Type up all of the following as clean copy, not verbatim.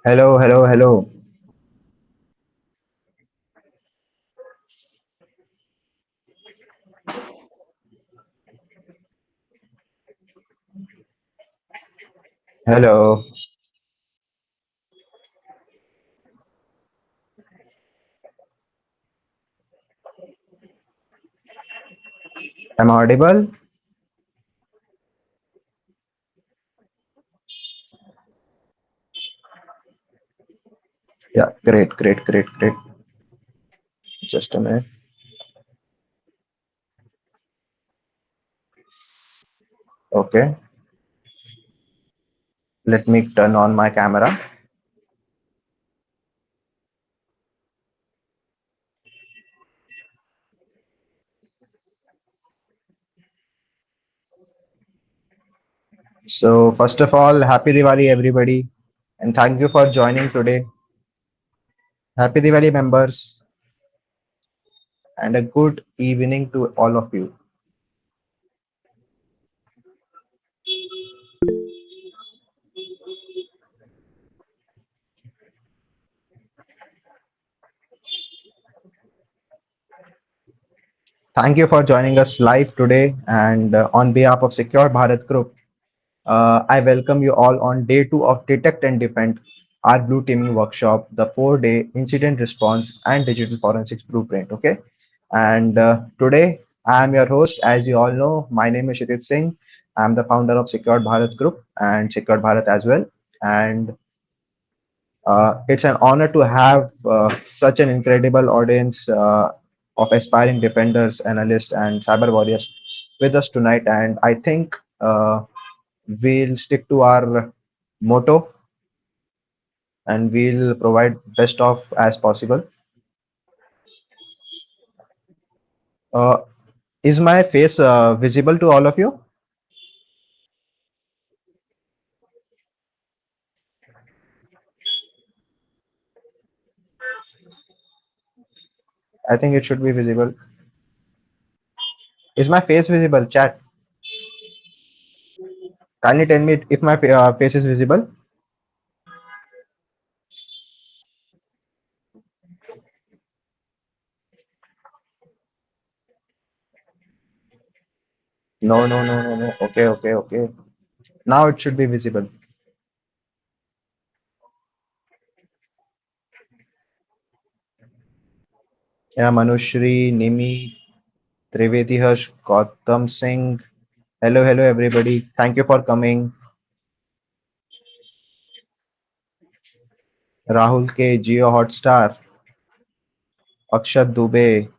Hello, hello, hello. Hello. Am I audible? Yeah, great, great, great, great. Just a minute. Okay, let me turn on my camera. So, first of all, happy Diwali, everybody, and thank you for joining today. Happy Diwali, members, and a good evening to all of you. Thank you for joining us live today, and on behalf of Secured Bharat Group, I welcome you all on day two of Detect and Defend, our blue teaming workshop, the 4-day incident response and digital forensics blueprint. Okay. And today I am your host. As you all know, my name is Shitit Singh. I'm the founder of Secured Bharat Group and Secured Bharat as well. And it's an honor to have such an incredible audience of aspiring defenders, analysts, and cyber warriors with us tonight. And I think we'll stick to our motto and we'll provide best of as possible. Uh, is my face visible to all of you? I think it should be visible. Is my face visible, chat? Kindly tell me if my face is visible. No, no, no, no, no. Okay, okay, okay. Now it should be visible. Yeah, Manushri, Nimi, Trivedi Harsh, Gautam Singh. Hello, hello, everybody. Thank you for coming. Rahul K, Geo Hotstar, Akshat Dubey,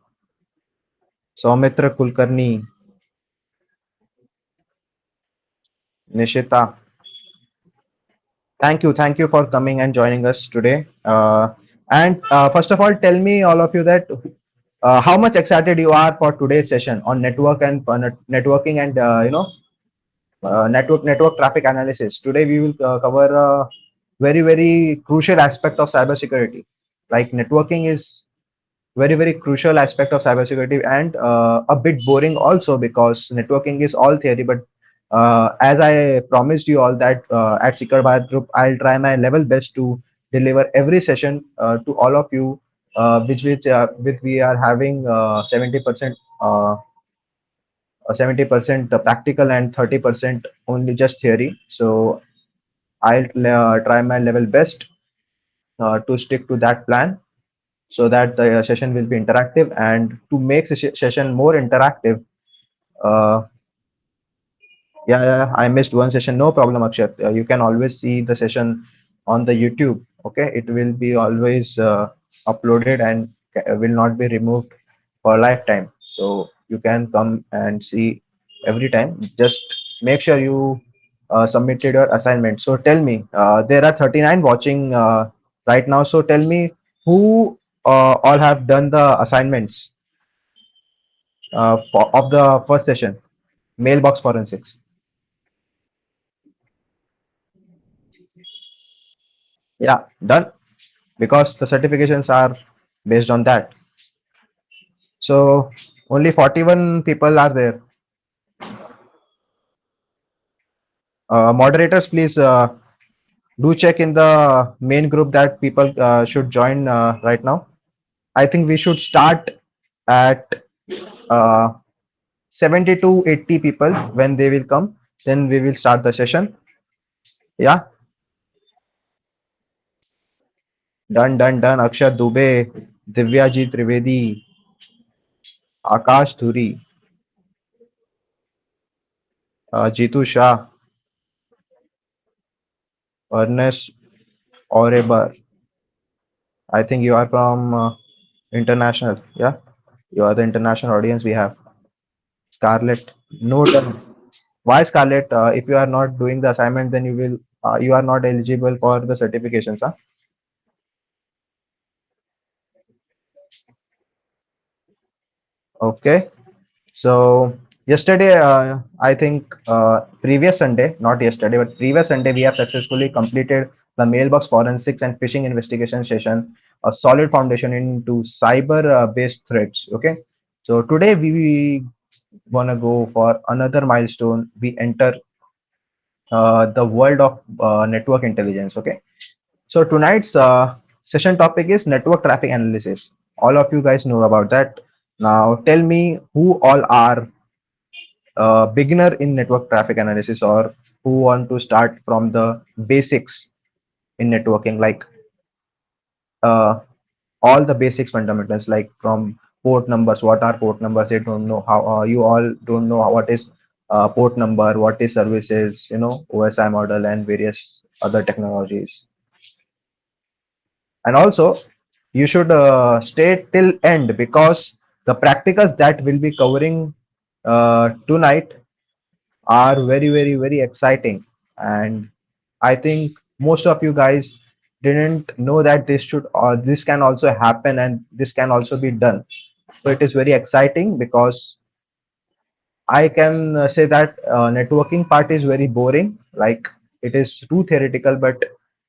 Saumitra Kulkarni, Nishita. Thank you for coming and joining us today. And first of all, tell me, all of you, that how much excited you are for today's session on networking and network traffic analysis. Today we will cover a very crucial aspect of cybersecurity. Like networking is very crucial aspect of cybersecurity and a bit boring also because networking is all theory. But as I promised you all that at Secured Bharat Group, I'll try my level best to deliver every session to all of you, which we are having 70% 70% practical and 30% only just theory. So I'll try my level best to stick to that plan so that the session will be interactive. And to make session more interactive, uh, yeah, I missed one session. No problem, Akshat. You can always see the session on the YouTube. Okay, it will be always uploaded and will not be removed for lifetime. So you can come and see every time. Just make sure you submitted your assignment. So tell me, there are 39 watching right now. So tell me who all have done the assignments of the first session, mailbox forensics. Yeah, done, because the certifications are based on that. So only 41 people are there. Moderators, please Do check in the main group that people should join right now. I think we should start at uh, 70 to 80 people. When they will come, then we will start the session. Yeah, done. Akshat Dubey, Divyaji Trivedi, Akash Dhuri, Jitu Shah, Ernest Orebar. I think you are from international. Yeah, you are the international audience we have. Scarlett, no done. Why Scarlett? If you are not doing the assignment, then you are not eligible for the certifications. Huh? Okay. So yesterday, I think previous Sunday, not yesterday, but previous Sunday, we have successfully completed the mailbox forensics and phishing investigation session, a solid foundation into cyber-based threats. Okay. So today we wanna go for another milestone. We enter the world of network intelligence. Okay. So tonight's session topic is network traffic analysis. All of you guys know about that. Now tell me who all are beginner in network traffic analysis or who want to start from the basics in networking, like uh, all the basics fundamentals, like from port numbers. What are port numbers? They don't know how. You all don't know what is port number, what is services, OSI model and various other technologies. And also, you should stay till end because the practicals that we'll be covering tonight are very exciting, and I think most of you guys didn't know that this can also happen and this can also be done. So it is very exciting because I can say that networking part is very boring, like it is too theoretical, but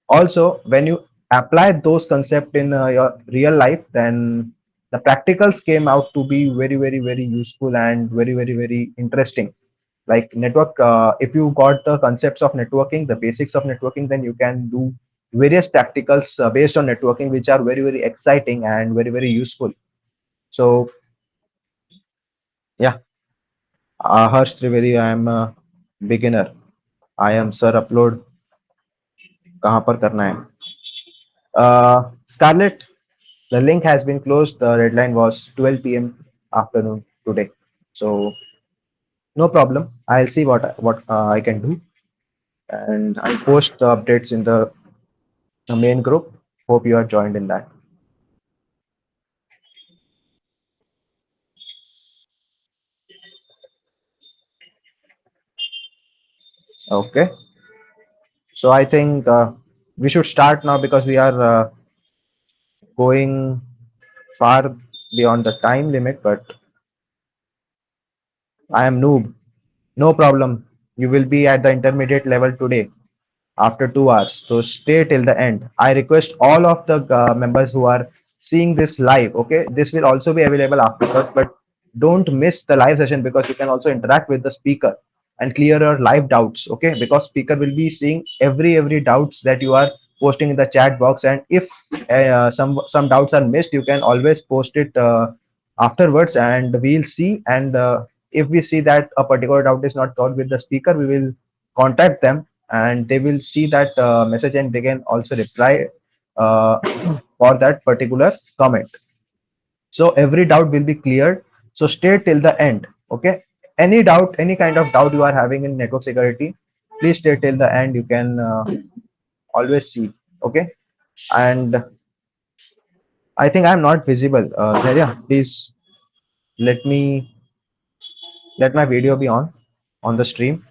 also when you apply those concepts in your real life, then the practicals came out to be very useful and very interesting. Like network, if you got the concepts of networking, the basics of networking, then you can do various practicals based on networking, which are very exciting and very useful. So yeah, Harsh Trivedi, I am a beginner. I am sir, upload कहाँ पर करना है? Scarlett, the link has been closed. The deadline was 12 p.m. afternoon today. So no problem. I'll see what I can do, and I'll post the updates in the main group. Hope you are joined in that. Okay. So I think we should start now because we are going far beyond the time limit. But I am noob. No problem. You will be at the intermediate level today after 2 hours. So stay till the end. I request all of the members who are seeing this live. Okay, this will also be available afterwards, but don't miss the live session because you can also interact with the speaker and clear your live doubts. Okay, because speaker will be seeing every doubts that you are posting in the chat box, and if some doubts are missed, you can always post it afterwards, and we'll see. And if we see that a particular doubt is not solved with the speaker, we will contact them and they will see that message and they can also reply uh, for that particular comment. So every doubt will be cleared. So stay till the end. Okay. Any doubt, any kind of doubt you are having in network security, please stay till the end. You can always see. Okay. And I think I'm not visible. Dharya, please let me let my video be on the stream.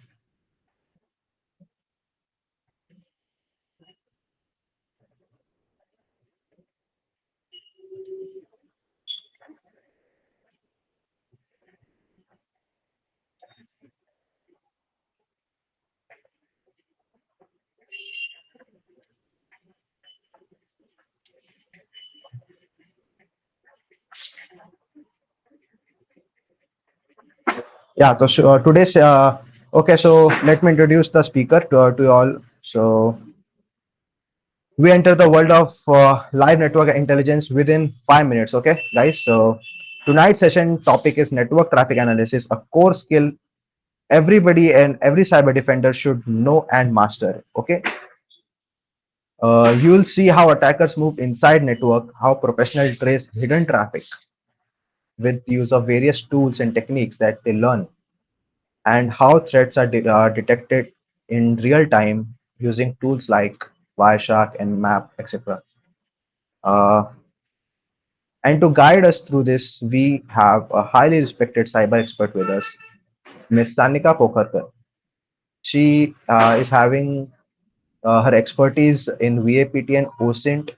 Yeah. So today's okay. So let me introduce the speaker to you all. So We enter the world of live network intelligence within 5 minutes. Okay, guys. So tonight's session topic is network traffic analysis, a core skill everybody and every cyber defender should know and master. Okay, you will see how attackers move inside network, how professionals trace hidden traffic with use of various tools and techniques that they learn, and how threats are detected in real time using tools like Wireshark and Nmap, etc. Uh, and to guide us through this, we have a highly respected cyber expert with us, Miss Sanika Pokharkar. She is having her expertise in VAPT and OSINT.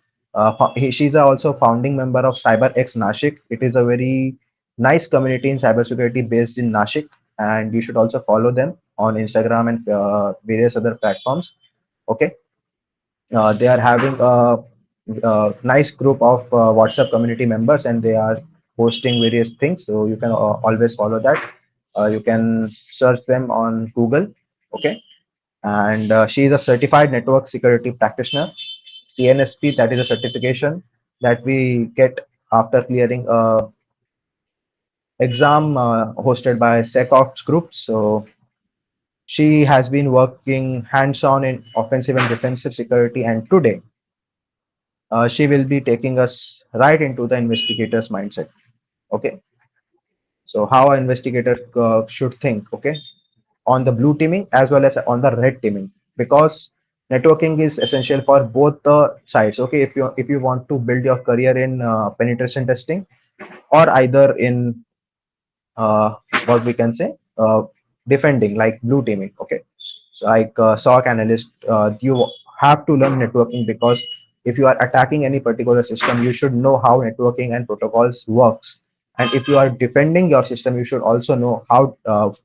She's also a founding member of CyberX Nashik. It is a very nice community in cybersecurity based in Nashik, and you should also follow them on Instagram and various other platforms. Okay, they are having a nice group of WhatsApp community members, and they are posting various things. So you can always follow that. You can search them on Google. Okay, and she is a certified network security practitioner, CNSP. That is a certification that we get after clearing a exam hosted by SecOps group. So she has been working hands-on in offensive and defensive security, and today she will be taking us right into the investigator's mindset. Okay, so how an investigator should think. Okay, on the blue teaming as well as on the red teaming, because networking is essential for both the sides. Okay, if you want to build your career in penetration testing, or either in uh, what we can say defending, like blue teaming. Okay, so like SOC analyst, you have to learn networking, because if you are attacking any particular system, you should know how networking and protocols works. And if you are defending your system, you should also know how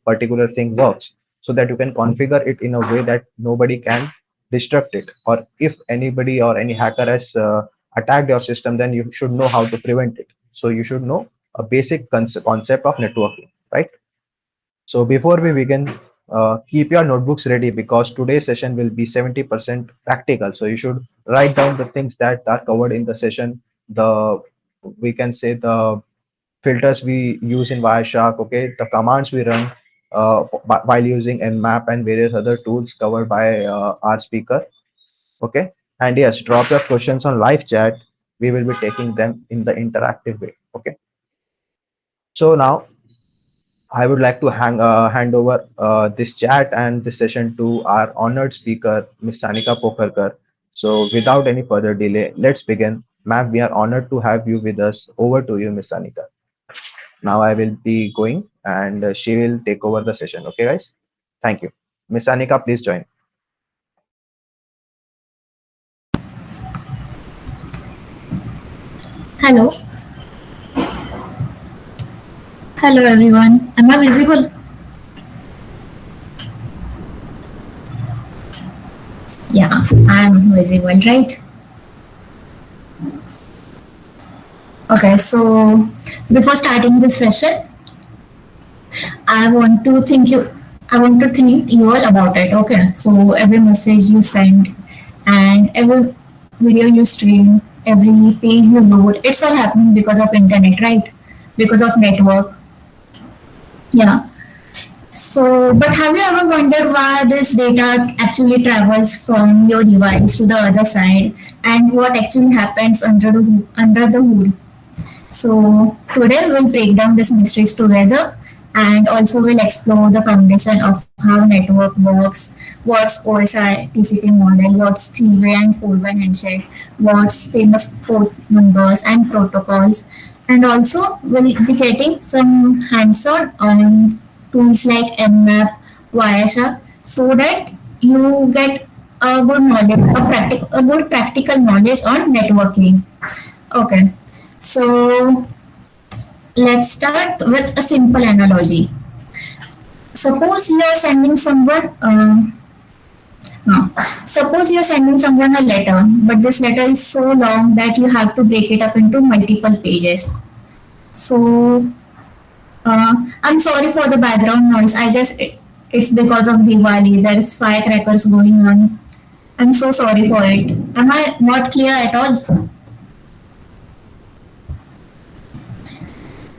particular thing works, so that you can configure it in a way that nobody can destruct it. Or if anybody or any hacker has attacked your system, then you should know how to prevent it. So you should know a basic concept of networking, right? So before we begin, keep your notebooks ready, because today's session will be 70% practical. So you should write down the things that are covered in the session. The We can say the filters we use in Wireshark. Okay, the commands we run while using Nmap and various other tools covered by our speaker. Okay, and yes, drop your questions on live chat. We will be taking them in the interactive way. Okay, so now I would like to hand over this chat and this session to our honored speaker, Ms. Sanika Pokharkar. So, without any further delay, let's begin. Ma'am, we are honored to have you with us. Over to you, Ms. Sanika. Now, I will be going, and she will take over the session. Okay, guys? Thank you. Ms. Sanika, please join. Hello, hello everyone. Am I visible? Yeah, I'm visible, right? Okay, so before starting this session, I want to thank you. I want to thank you all about it. Okay, so every message you send and every video you stream, every page you load, it's all happening because of internet, right? Because of network. Yeah. So, but have you ever wondered why this data actually travels from your device to the other side and what actually happens under the hood? So, today we'll break down these mysteries together and also we'll explore the foundation of how network works, what's OSI TCP model, what's three-way and four-way handshake, what's famous port numbers and protocols, and also we'll be getting some hands-on on tools like Nmap, Wireshark, so that you get a good knowledge, a good practical knowledge on networking. Okay, so let's start with a simple analogy. Suppose you are sending someone, suppose you are sending someone a letter, but this letter is so long that you have to break it up into multiple pages. So I'm sorry for the background noise. I guess it's because of Diwali. There is firecrackers going on I'm so sorry for it. Am I not clear at all?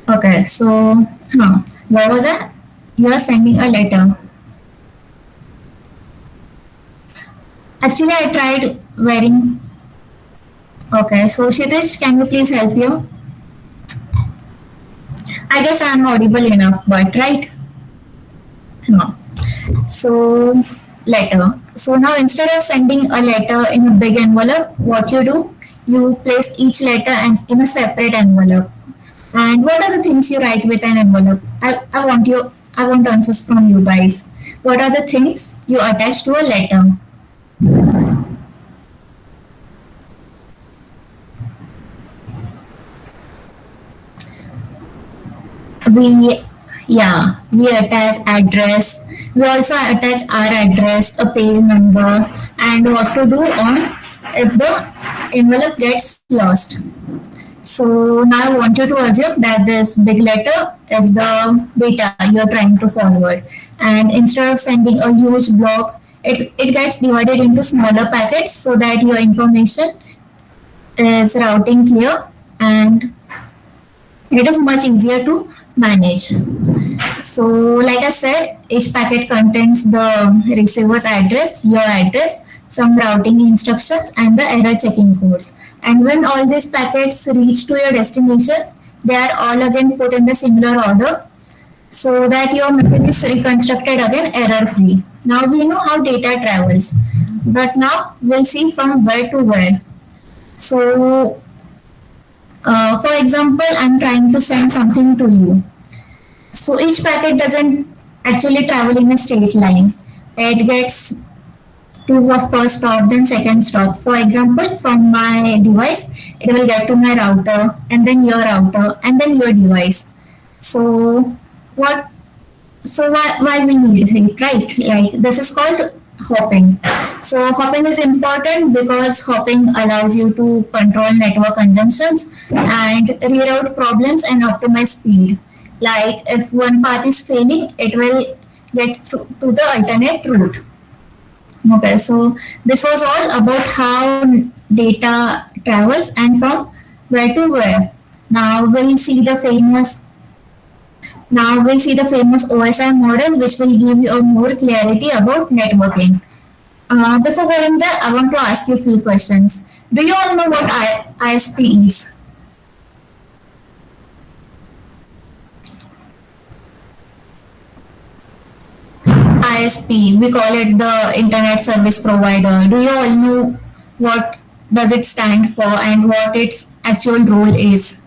Okay, so, where was I? You are sending a letter. Actually, I tried wearing. Okay, so Shitish, can you please help you? I guess I'm audible enough, but right? No. So, letter. So now instead of sending a letter in a big envelope, what you do, you place each letter and in a separate envelope. And what are the things you write with an envelope? I want answers from you guys. What are the things you attach to a letter? We, yeah, we attach address. We also attach our address, a page number, and what to do on if the envelope gets lost. So now I want you to assume that this big letter is the data you're trying to forward. And instead of sending a huge block, it gets divided into smaller packets so that your information is routing clear and it is much easier to manage. So, like I said, each packet contains the receiver's address, your address, some routing instructions, and the error checking codes. And when all these packets reach to your destination, they are all again put in the similar order so that your message is reconstructed again error free. Now we know how data travels, but now we'll see from where to where. So, for example, I'm trying to send something to you. So each packet doesn't actually travel in a straight line. It gets to a first stop, then second stop. For example, from my device, it will get to my router, and then your router, and then your device. So what? So why we need it, right? Like this is called hopping. So hopping is important because hopping allows you to control network conjunctions and reroute problems and optimize speed. Like if one path is failing, it will get to the alternate route. Okay, so this was all about how data travels and from where to where. Now we'll see the famous now we'll see the famous OSI model, which will give you a more clarity about networking. Before going there, I want to ask you a few questions. Do you all know what ISP is? ISP, we call it the Internet Service Provider. Do you all know what does it stand for and what its actual role is?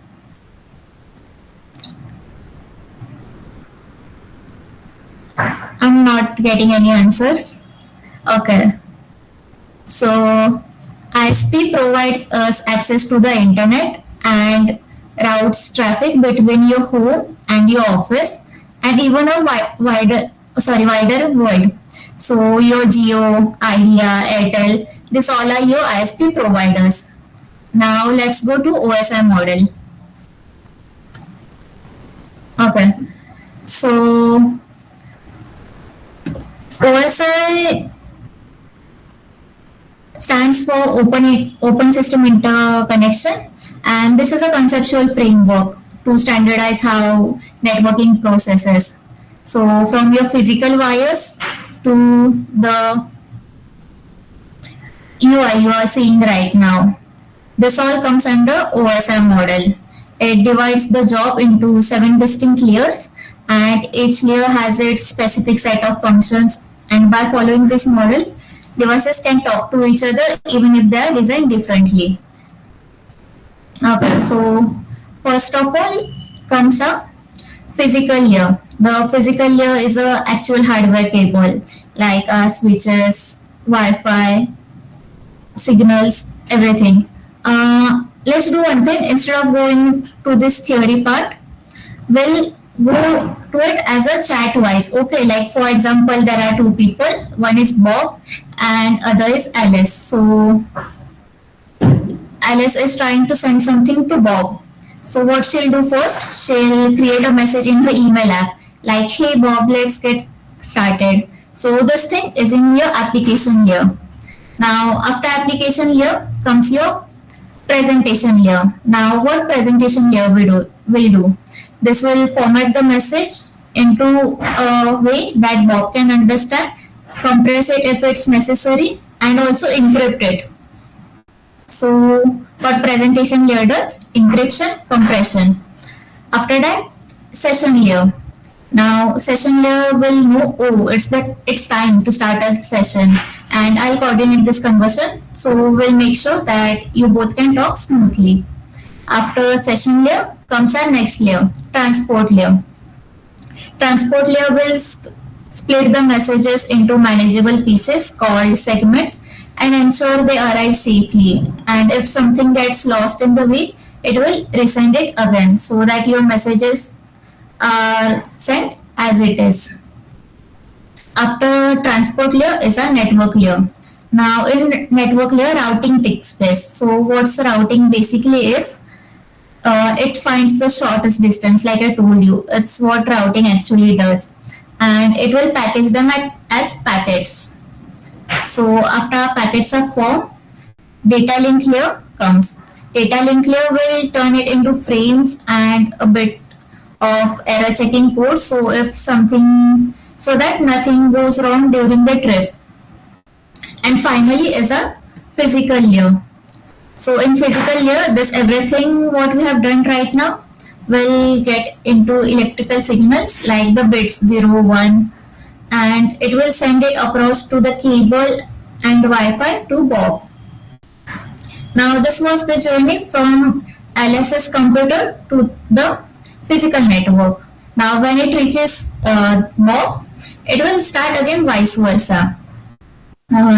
I'm not getting any answers. Okay. So ISP provides us access to the internet and routes traffic between your home and your office and even a wider world. So your Geo, Idea, Airtel, this all are your ISP providers. Now let's go to OSI model. Okay. So OSI stands for Open System Interconnection, and this is a conceptual framework to standardize how networking processes. So from your physical wires to the UI you are seeing right now, this all comes under OSI model. It divides the job into 7 distinct layers, and each layer has its specific set of functions. And by following this model, devices can talk to each other even if they are designed differently. Okay, so first of all comes a physical layer. The physical layer is a actual hardware cable like switches, Wi-Fi, signals, everything. Let's do one thing. Instead of going to this theory part, we'll go to it as a chat wise. Okay, like for example, there are two people. One is Bob and other is Alice. So Alice is trying to send something to Bob. So what she'll do first, she'll create a message in her email app like, "Hey Bob, let's get started." So this thing is in your application layer. Now, after application layer comes your presentation layer. Now, what presentation layer will do? This will format the message into a way that Bob can understand, compress it if it's necessary, and also encrypt it. So, what presentation layer does? Encryption, compression. After that, session layer. Now, session layer will know, oh, it's time to start a session, and I'll coordinate this conversion. So we'll make sure that you both can talk smoothly. After session layer comes our next layer, transport layer. Transport layer will split the messages into manageable pieces called segments and ensure they arrive safely. And if something gets lost in the way, it will resend it again so that your messages are sent as it is. After transport layer is a network layer. Now in network layer, routing takes place. So what's routing basically is, it finds the shortest distance, like I told you. It's what routing actually does. And it will package them as packets. So after packets are formed, data link layer comes. Data link layer will turn it into frames and a bit of error checking code. So if something, so that nothing goes wrong during the trip. And finally is a physical layer. So in physical layer, this everything what we have done right now will get into electrical signals like the bits 0, 1, and it will send it across to the cable and Wi-Fi to Bob. Now this was the journey from LSS computer to the physical network. Now when it reaches Bob, it will start again vice versa.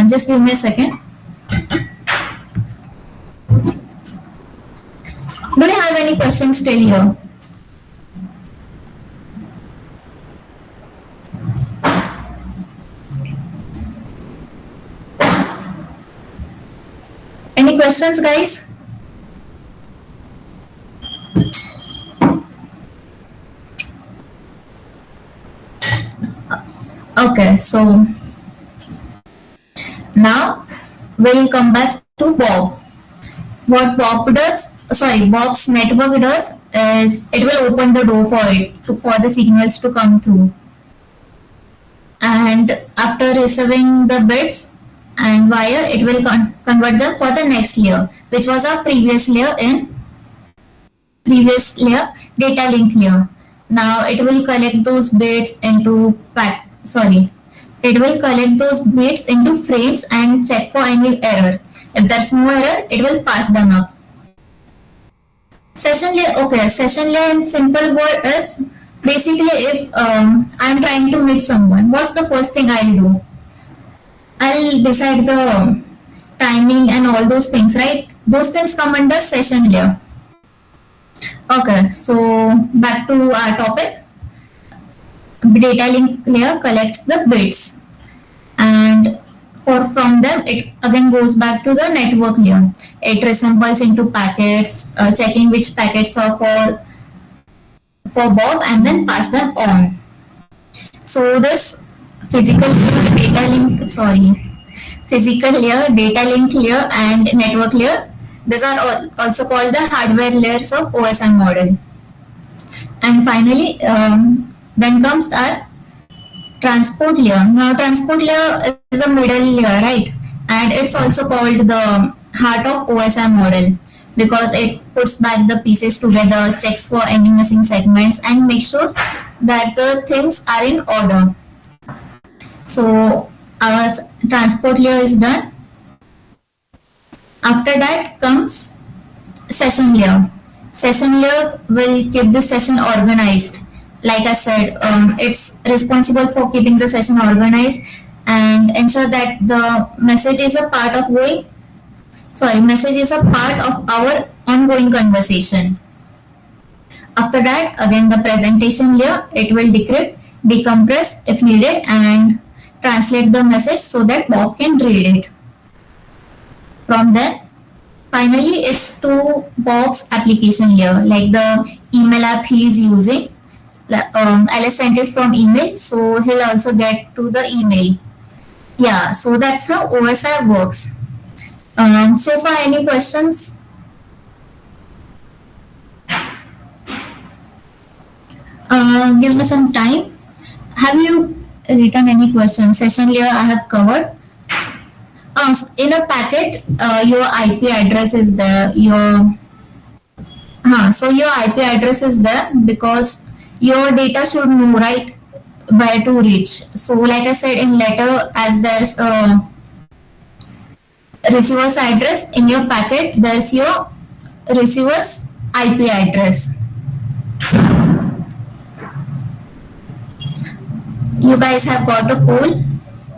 Just give me a second. Do you have any questions still here? Any questions, guys? Okay, so now we'll come back to Bob. What Bob does, sorry, Bob's network does is it will open the door for for the signals to come through. And after receiving the bits and wire, it will convert them for the next layer, which was our previous layer data link layer. Now it will collect those bits into it will collect those bits into frames and check for any error. If there's no error, it will pass them up. Session layer, okay, session layer in simple word is basically if I'm trying to meet someone, what's the first thing I'll do? I'll decide the timing and all those things, right? Those things come under session layer. Okay, so back to our topic. Data link layer collects the bits, and from them it again goes back to the network layer. It resembles into packets, checking which packets are for Bob, and then pass them on. So this physical layer, physical layer, data link layer, and network layer, these are also called the hardware layers of OSI model. And finally, then comes our transport layer. Now transport layer is a middle layer, right? And it's also called the heart of OSI model because it puts back the pieces together, checks for any missing segments, and makes sure that the things are in order. So our transport layer is done. After that comes session layer. Session layer will keep the session organized. Like I said, it's responsible for keeping the session organized and ensure that the message is a part of our ongoing conversation. After that, again the presentation layer, it will decrypt, decompress if needed, and translate the message so that Bob can read it. From there, finally, it's to Bob's application layer, like the email app he is using. Alice sent it from email, so he'll also get to the email. Yeah, so that's how OSI works. So far, any questions? Give me some time. Have you written any questions? Session layer I have covered. In a packet, your IP address is there. So your IP address is there because your data should know, right, where to reach. So like I said in letter, as there's a receiver's address in your packet, there's your receiver's IP address. You guys have got a poll.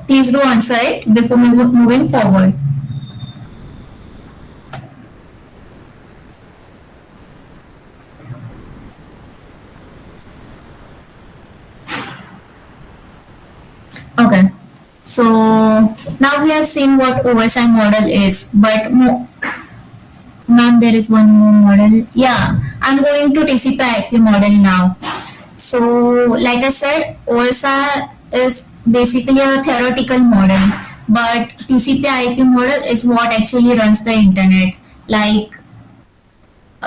Please do answer it before moving forward. Okay. So now we have seen what OSI model is, but ma'am, there is one more model. Yeah, I'm going to TCP IP model now. So, like I said, OSI is basically a theoretical model, but TCP IP model is what actually runs the internet. Like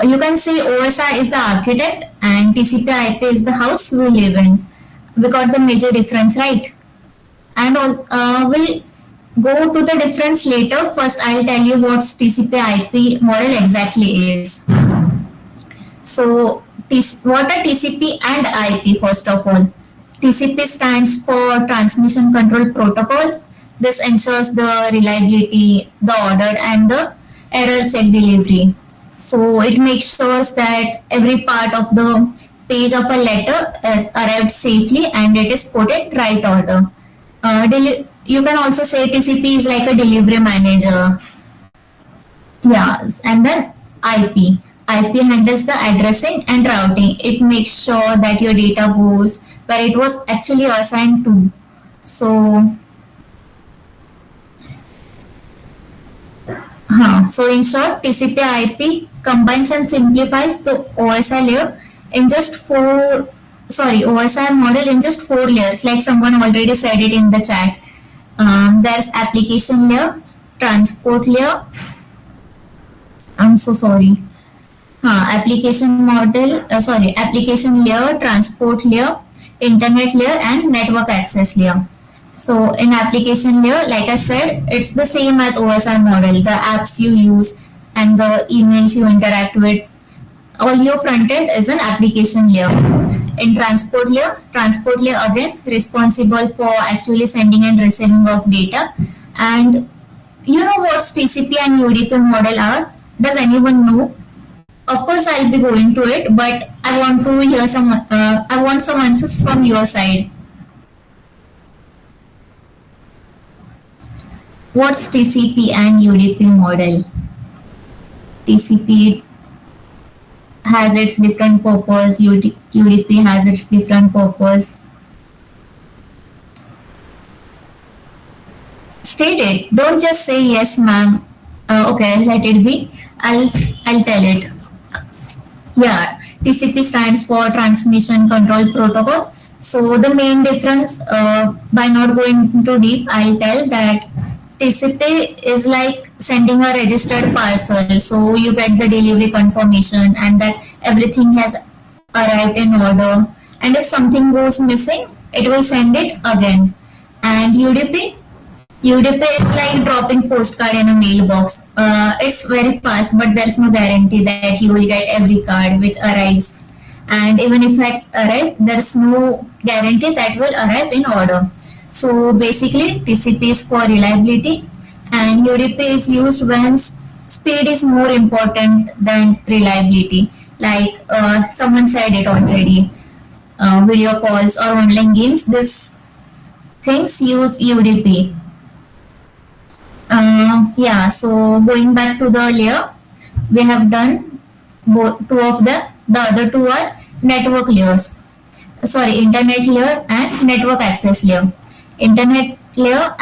you can say OSI is the architect and TCP IP is the house we live in. We got the major difference, right? And also, we'll go to the difference later. First, I'll tell you what TCP IP model exactly is. So, what are TCP and IP first of all? TCP stands for Transmission Control Protocol. This ensures the reliability, the order, and the error check delivery. So it makes sure that every part of the page of a letter is arrived safely and it is put in right order. You can also say TCP is like a delivery manager. Yes, and then IP. IP handles the addressing and routing. It makes sure that your data goes where it was actually assigned to. So, so in short, TCP IP combines and simplifies the OSI layer in just OSI model in just 4 layers, like someone already said it in the chat. There's application layer, transport layer. I'm so sorry. Application layer, transport layer, internet layer, and network access layer. So in application layer, like I said, it's the same as OSI model. The apps you use and the emails you interact with, all your front end is an application layer. In transport layer again responsible for actually sending and receiving of data. And you know what TCP and UDP model are? Does anyone know? Of course, I'll be going to it, but I want to hear some. I want some answers from your side. What's TCP and UDP model? TCP has its different purpose. UDP has its different purpose. State it. Don't just say yes, ma'am. Okay, let it be. I'll tell it. Yeah, TCP stands for Transmission Control Protocol. So the main difference, by not going too deep, I'll tell that TCP is like sending a registered parcel. So you get the delivery confirmation and that everything has arrived in order. And if something goes missing, it will send it again. And UDP is like dropping postcard in a mailbox. It's very fast, but there's no guarantee that you will get every card which arrives. And even if it's arrived, there's no guarantee that will arrive in order. So basically, TCP is for reliability, and UDP is used when speed is more important than reliability. Like someone said it already, video calls or online games. This things use UDP. Yeah, so going back to the layer, we have done both two of them. The other two are network layers. Sorry, internet layer and network access layer. Internet layer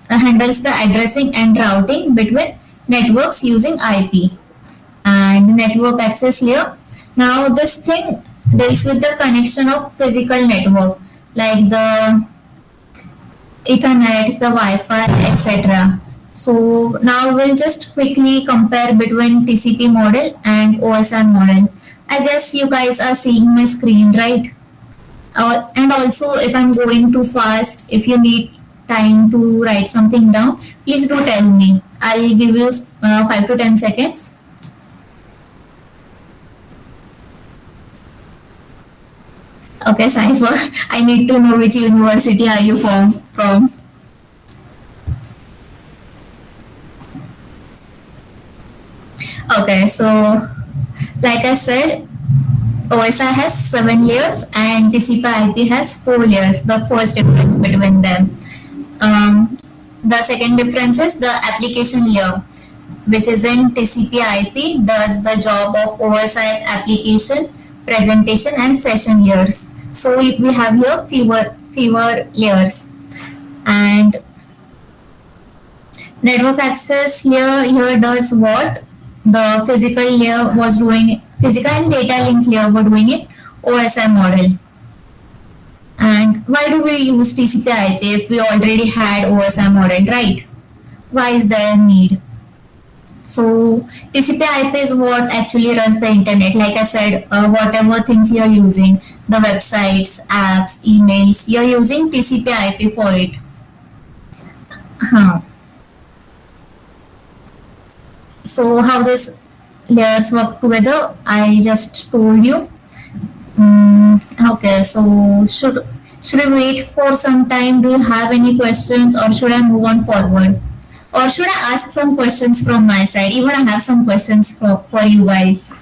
handles the addressing and routing between networks using IP. And network access layer. Now this thing deals with the connection of physical network, like the Ethernet, the Wi-Fi, etc. So now we'll just quickly compare between TCP model and OSI model. I guess you guys are seeing my screen, right? And also, if I'm going too fast, if you need time to write something down, please do tell me. I'll give you 5 to 10 seconds. Okay, Cypher, I need to know which university are you from. Okay, so like I said, OSI has 7 layers and TCP IP has 4 layers. The first difference between them. The second difference is the application layer, which is in TCP IP does the job of OSI's application, presentation, and session layers. So we have here fewer layers. And network access layer here does what the physical layer was doing. Physical and data link layer were doing it. OSI model. And why do we use TCP IP if we already had OSI model, right? Why is there a need? So TCP IP is what actually runs the internet. Like I said, whatever things you're using, the websites, apps, emails, you're using TCP IP for it. Huh. So how these layers work together, I just told you. Okay, so should I wait for some time? Do you have any questions, or should I move on forward? Or should I ask some questions from my side? Even I have some questions for you guys.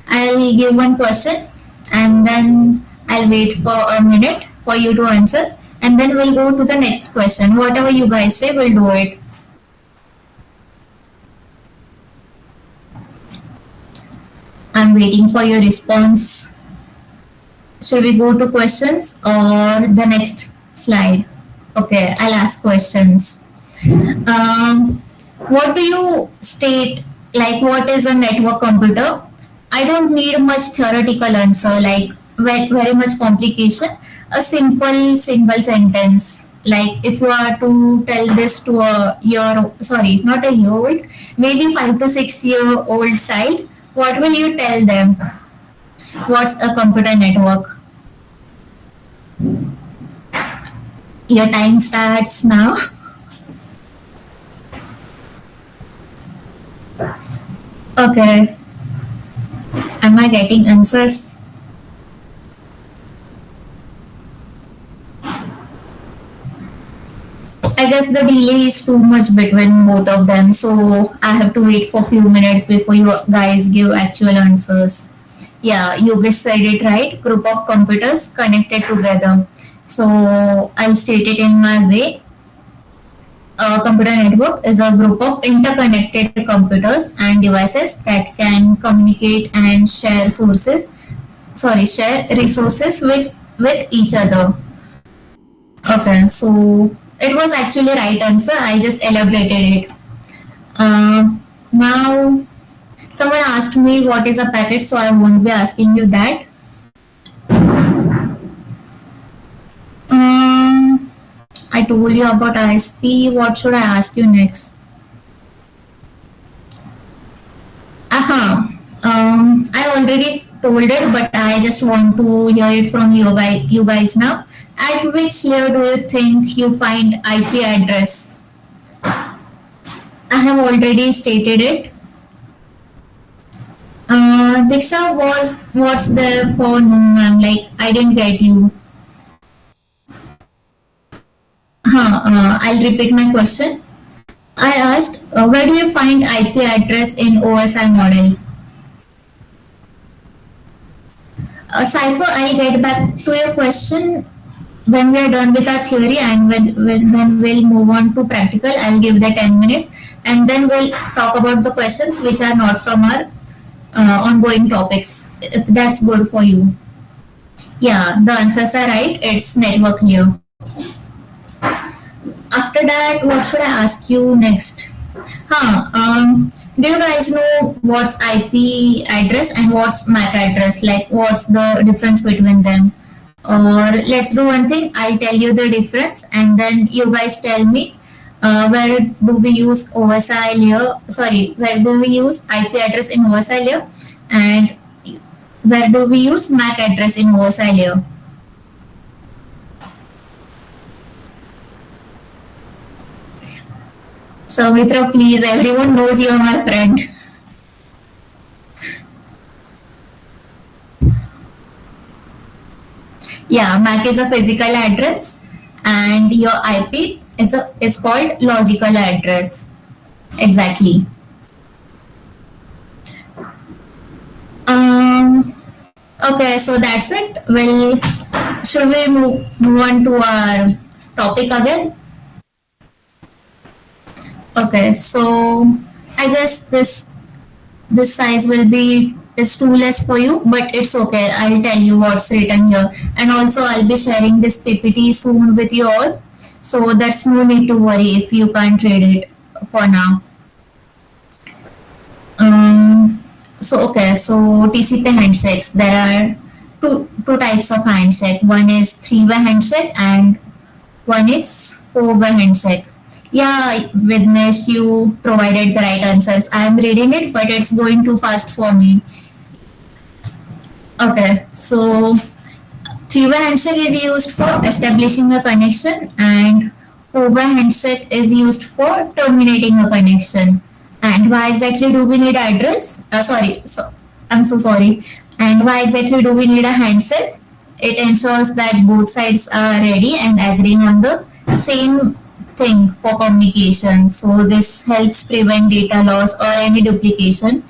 I'll give one question and then I'll wait for a minute for you to answer. And then we'll go to the next question. Whatever you guys say, we'll do it. I'm waiting for your response. Should we go to questions or the next slide? Okay, I'll ask questions. What do you state, like what is a network computer? I don't need much theoretical answer, like very much complication. A simple single sentence. Like if you are to tell this to not a year old, maybe 5 to 6 year old child, what will you tell them? What's a computer network? Your time starts now. Okay. Am I getting answers? I guess the delay is too much between both of them, so I have to wait for a few minutes before you guys give actual answers. Yeah, Yogesh said it right. Group of computers connected together. So I'll state it in my way. A computer network is a group of interconnected computers and devices that can communicate and share resources with each other. Okay, so it was actually right answer. I just elaborated it. Now, someone asked me what is a packet, so I won't be asking you that. I told you about ISP. What should I ask you next? I already told it, but I just want to hear it from you guys now. At which layer do you think you find IP address? I have already stated it. Diksha, what's there for no ma'am? Like I didn't get you. I'll repeat my question. I asked, where do you find IP address in OSI model? Cypher, I'll get back to your question when we are done with our theory, and when we'll move on to practical. I'll give the 10 minutes and then we'll talk about the questions which are not from our ongoing topics, if that's good for you. Yeah, the answers are right. It's network layer. After that, what should I ask you next? Do you guys know what's IP address and what's MAC address? Like, what's the difference between them? Or let's do one thing. I'll tell you the difference, and then you guys tell me where do we use OSI layer? Sorry, where do we use IP address in OSI layer, and where do we use MAC address in OSI layer? So Mitra, please, everyone knows you are my friend. Yeah, MAC is a physical address, and your IP is called logical address. Exactly. Um. Okay, so that's it. Well, should we move on to our topic again? Okay, so I guess this size will be is too less for you, but it's okay. I'll tell you what's written here, and also I'll be sharing this PPT soon with you all. So there's no need to worry if you can't read it for now. So okay, so TCP handshakes. There are two types of handshake. One is three-way handshake and one is four-way handshake. Yeah, Vidnesh, you provided the right answers. I am reading it, but it's going too fast for me. Okay, so three-way handshake is used for establishing a connection, and four-way handshake is used for terminating a connection. And why exactly do we need address? I'm so sorry. And why exactly do we need a handshake? It ensures that both sides are ready and agreeing on the same thing for communication. So this helps prevent data loss or any duplication,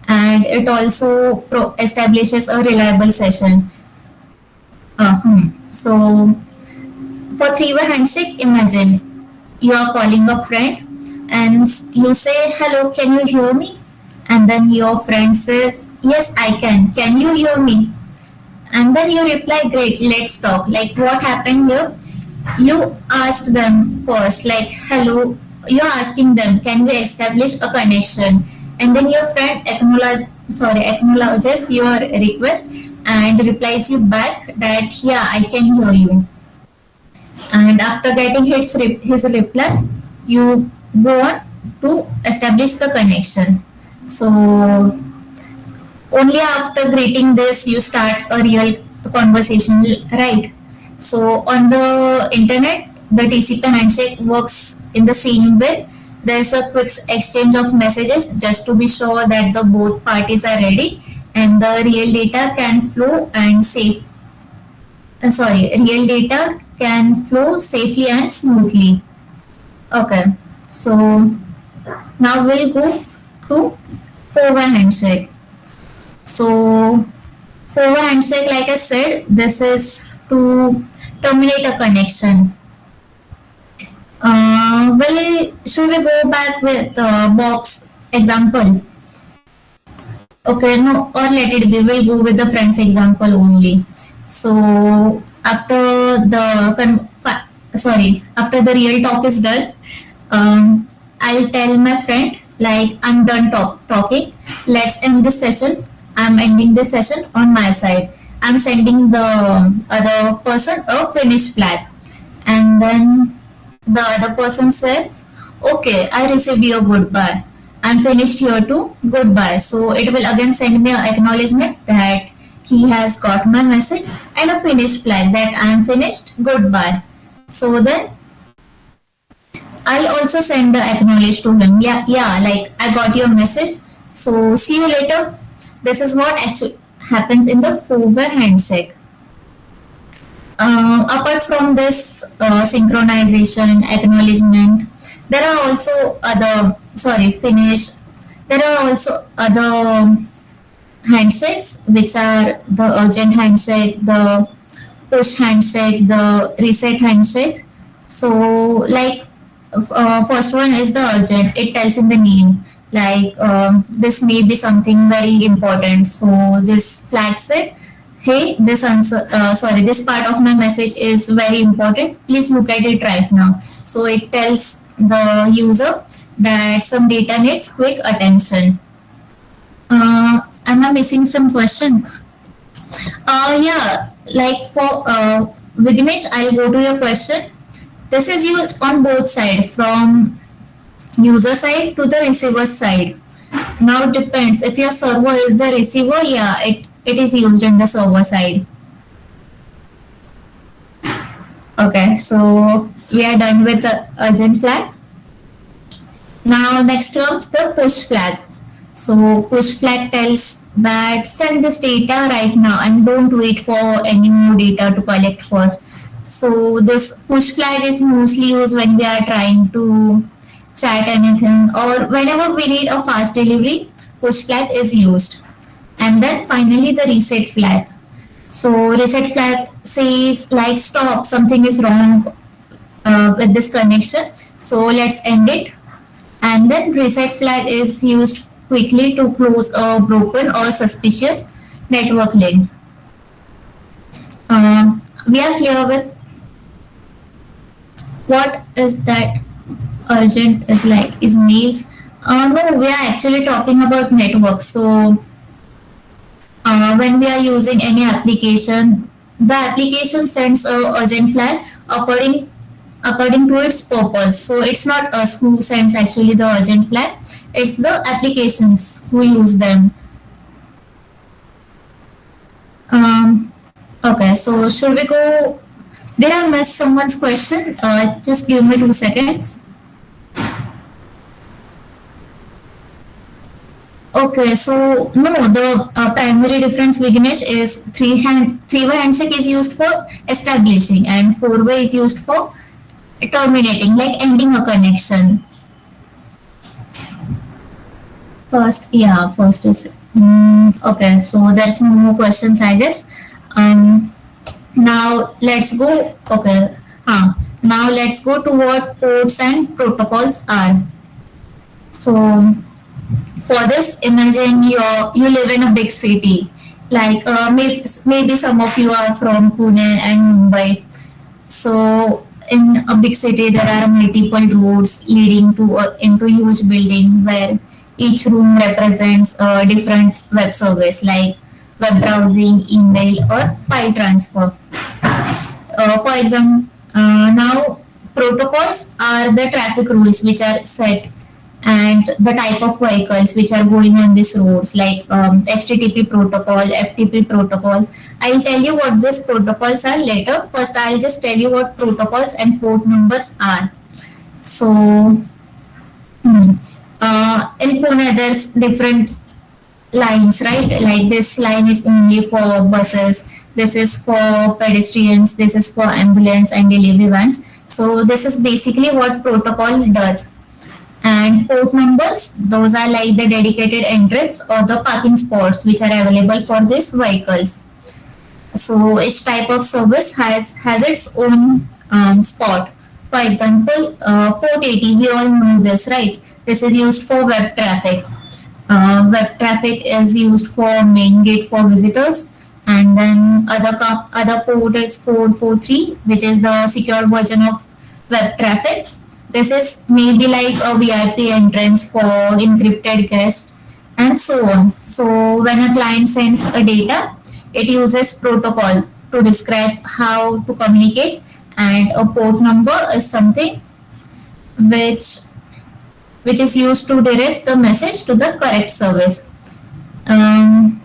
and it also establishes a reliable session. So for three-way handshake, imagine you are calling a friend and you say, "Hello, can you hear me?" And then your friend says, "Yes, I can. Can you hear me?" And then you reply, "Great, let's talk." Like what happened here? You asked them first, like, "Hello." You're asking them, "Can we establish a connection?" And then your friend acknowledges your request and replies you back that, "Yeah, I can hear you." And after getting his reply, you go on to establish the connection. So only after greeting this you start a real conversation, right? So on the internet, the TCP handshake works in the same way. There's a quick exchange of messages just to be sure that the both parties are ready and the real data can flow and safe. Real data can flow safely and smoothly. Okay, so now we'll go to four-way handshake. So four-way handshake, like I said, this is to terminate a connection. Should we go back with Bob's example? Okay, no, or let it be. We'll go with the friend's example only. So after the real talk is done, I'll tell my friend like I'm done talking. Let's end this session. I'm ending this session on my side. I'm sending the other person a finish flag, and then the other person says, "Okay, I received your goodbye. I'm finished here too. Goodbye." So it will again send me an acknowledgement that he has got my message and a finish flag that I'm finished. Goodbye. So then I'll also send the acknowledge to him. Yeah, like I got your message. So see you later. This is what actually happens in the four-way handshake. Apart from this synchronization, acknowledgement, there are also other, finish. There are also other handshakes, which are the urgent handshake, the push handshake, the reset handshake. So, like, first one is the urgent. It tells in the name, like, this may be something very important. So, this flag says, "Hey, this part of my message is very important. Please look at it right now." So, it tells the user that some data needs quick attention. Am I missing some question? Yeah, Like for Vignesh, I'll go to your question. This is used on both sides, from user side to the receiver side. Now it depends. If your server is the receiver, yeah, it is used in the server side. Okay, so we are done with the urgent flag. Now next comes the push flag. So push flag tells that send this data right now and don't wait for any more data to collect first. So this push flag is mostly used when we are trying to chat anything, or whenever we need a fast delivery, push flag is used. And then finally the reset flag. So reset flag says like stop, something is wrong with this connection. So let's end it. And then reset flag is used quickly to close a broken or suspicious network link. We are clear with what is that urgent is like is mails. No, we are actually talking about networks. So when we are using any application, the application sends a urgent flag according to its purpose. So it's not us who sends actually the urgent flag, it's the applications who use them. um, okay, so should we go? Did I miss someone's question? Just give me 2 seconds. Okay, so no, the primary difference, Vignesh, is three-way handshake is used for establishing and four-way is used for terminating, like ending a connection. First, yeah, first is okay. So there's no more questions, I guess. Um, Now let's go. Okay, now let's go to what ports and protocols are. So for this, imagine you live in a big city. Like maybe some of you are from Pune and Mumbai. So in a big city, there are multiple roads leading to into huge building where each room represents a different web service, like web browsing, email, or file transfer. For example, now protocols are the traffic rules which are set, and the type of vehicles which are going on these roads, like HTTP protocol, FTP protocols. I'll tell you what these protocols are later. First, I'll just tell you what protocols and port numbers are. So, in Pune, there's different lines, right? Like this line is only for buses, this is for pedestrians, this is for ambulance and delivery vans. So this is basically what protocol does. And port numbers, those are like the dedicated entrance or the parking spots which are available for these vehicles. So each type of service has its own spot. For example, port 80, we all know this, right? This is used for web traffic. Web traffic is used for main gate for visitors, and then other port is 443, which is the secure version of web traffic. This is maybe like a VIP entrance for encrypted guests, and so on. So when a client sends a data, it uses protocol to describe how to communicate, and a port number is something which which is used to direct the message to the correct service. Um,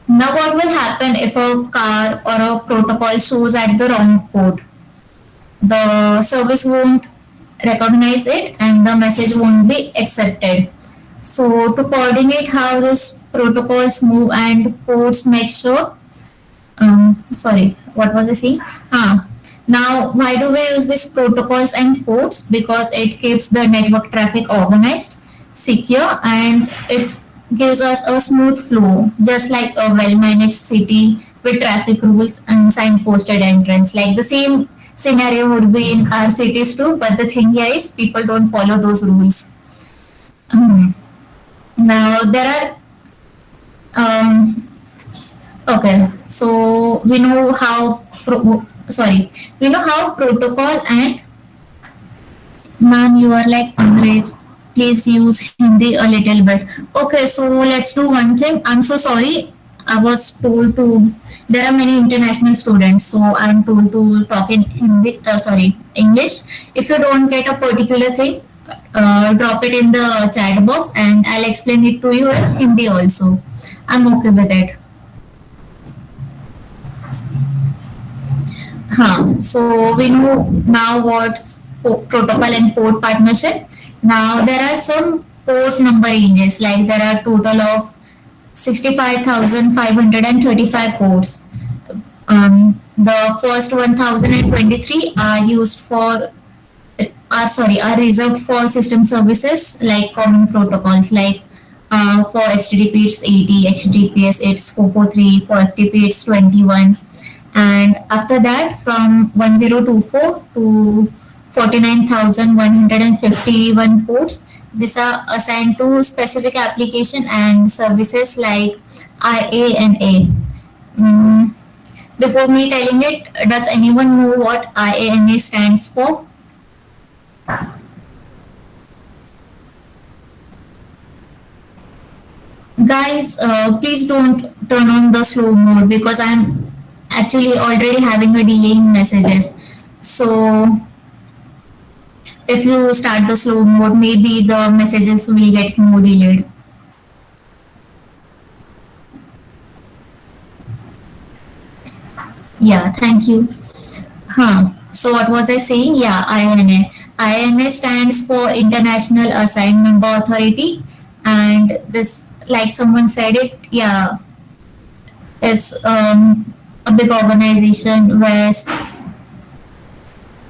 Now, what will happen if a car or a protocol shows at the wrong port? The service won't recognize it and the message won't be accepted. So, to coordinate how these protocols move and ports make sure, sorry, what was I saying? Now, why do we use these protocols and ports? Because it keeps the network traffic organized, secure, and it gives us a smooth flow, just like a well-managed city with traffic rules and signposted entrance. Like the same scenario would be in our cities too, but the thing here is people don't follow those rules. Um, Now there are okay, so we know how protocol and ma'am, you are like Andres. Please use Hindi a little bit. Okay, so let's do one thing. I'm so sorry. I was told to. There are many international students, so I'm told to talk in Hindi. Sorry, English. If you don't get a particular thing, drop it in the chat box, and I'll explain it to you in Hindi also. I'm okay with it. So we know now what's protocol and port partnership. Now there are some port number ranges, like there are total of 65,535 ports. The first 1023 are used for are reserved for system services like common protocols, like for HTTP it's 80, HTTPS it's 443, for FTP it's 21. And after that, from 1024 to 49,151 ports, these are assigned to specific application and services like IANA. Mm, Before me telling it, does anyone know what IANA stands for? Guys, please don't turn on the slow mode because I'm actually already having a delay in messages. So if you start the slow mode, maybe the messages will get more delayed. Yeah, thank you. So what was I saying? Yeah, INA. INA stands for International Assigned Number Authority, and this, like someone said it, yeah, it's a big organization where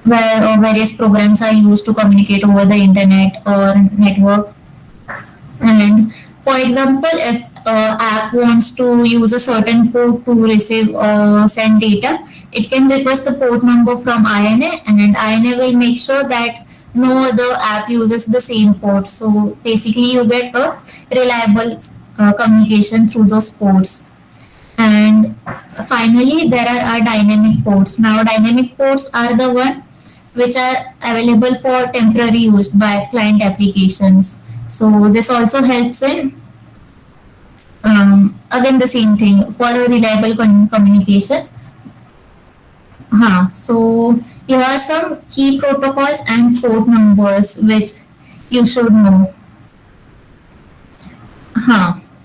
various programs are used to communicate over the internet or network. And for example, if app wants to use a certain port to receive or send data, it can request the port number from INA, and INA will make sure that no other app uses the same port. So basically, you get a reliable communication through those ports. And finally, there are our dynamic ports. Now, dynamic ports are the one which are available for temporary use by client applications. So this also helps in again the same thing for a reliable communication. So here are some key protocols and port numbers which you should know.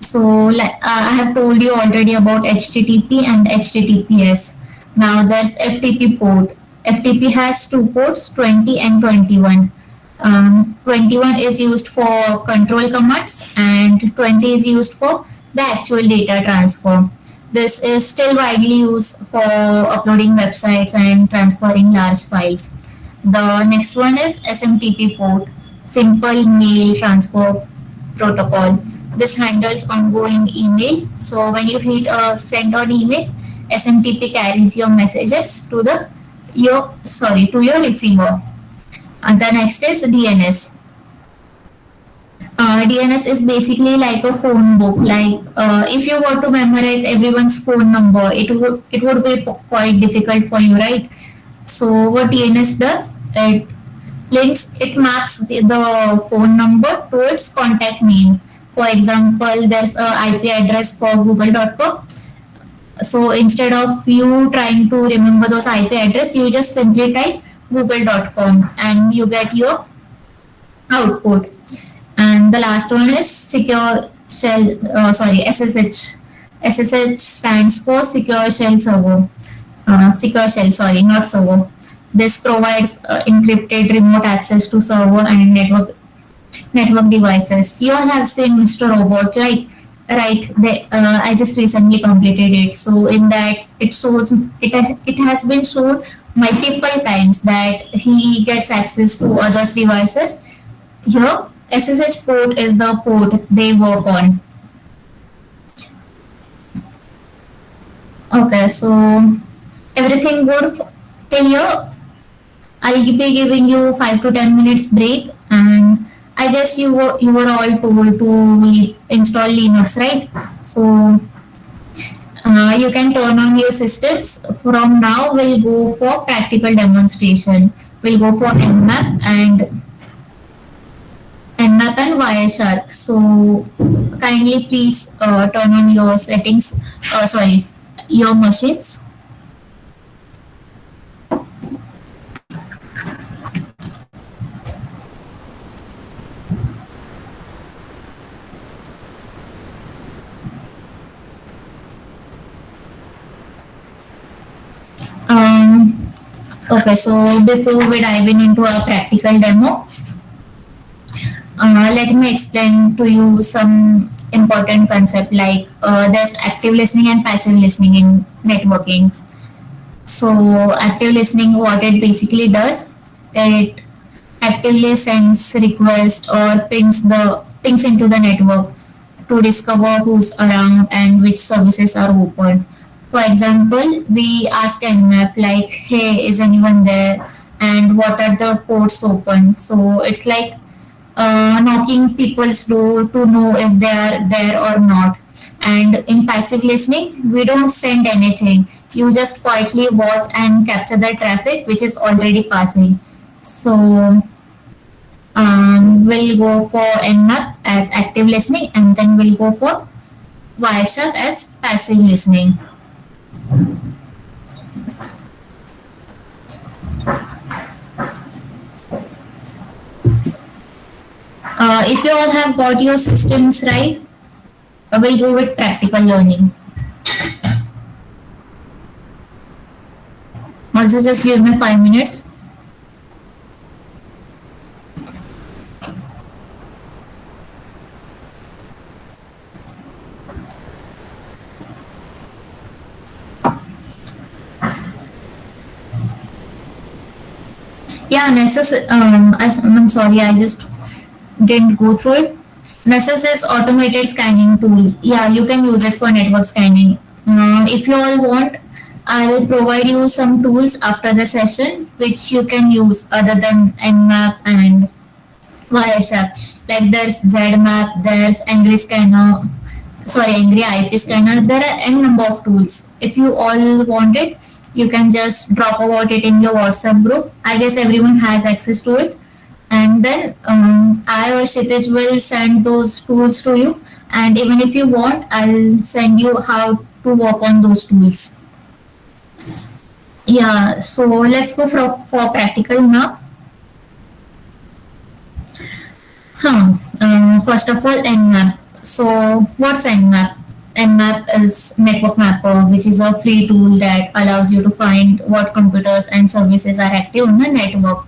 So I have told you already about HTTP and HTTPS. Now there's FTP port. FTP has two ports, 20 and 21. 21 is used for control commands and 20 is used for the actual data transfer. This is still widely used for uploading websites and transferring large files. The next one is SMTP port, Simple Mail Transfer Protocol. This handles ongoing email. So when you hit send on email, SMTP carries your messages to your receiver. And the next is DNS. DNS is basically like a phone book. Like if you were to memorize everyone's phone number, it would be quite difficult for you, right? So what DNS does, it maps the phone number to its contact name. For example, there's a IP address for google.com. So instead of you trying to remember those IP address, you just simply type google.com and you get your output. And the last one is secure shell, SSH. SSH stands for secure shell server. Secure shell, sorry, not server. This provides encrypted remote access to server and network devices. You all have seen Mr. Robot, like, right? I just recently completed it. So in that, it shows it has been shown multiple times that he gets access to others' devices. Here, SSH port is the port they work on. Okay, so everything good till here. I'll be giving you 5 to 10 minutes break, and I guess you were all told to install Linux, right? So you can turn on your systems. From now, we'll go for practical demonstration. We'll go for Nmap and Nmap and Wireshark. So kindly please turn on your settings. Sorry, your machines. Um, okay, so before we dive into a practical demo, let me explain to you some important concept like there's active listening and passive listening in networking. So active listening, what it basically does, it actively sends request or pings into the network to discover who's around and which services are open. For example, we ask Nmap like, "Hey, is anyone there?" and "What are the ports open?" So it's like knocking people's door to know if they are there or not. And in passive listening, we don't send anything. You just quietly watch and capture the traffic which is already passing. So we'll go for Nmap as active listening, and then we'll go for Wireshark as passive listening. If you all have got your systems right, we'll go with practical learning. Also, just give me 5 minutes. Yeah, I'm sorry, I just didn't go through it. Nessus is automated scanning tool. Yeah, you can use it for network scanning. If you all want, I will provide you some tools after the session which you can use other than Nmap and Wireshark. Like there's Zenmap, there's Angry Scanner, sorry, Angry IP Scanner. There are n number of tools. If you all want it, you can just drop about it in your WhatsApp group. I guess everyone has access to it. And then I or Kshitij will send those tools to you. And even if you want, I'll send you how to work on those tools. Yeah, so let's go for practical now. First of all, Nmap. So, what's Nmap? Nmap is Network Mapper, which is a free tool that allows you to find what computers and services are active on the network.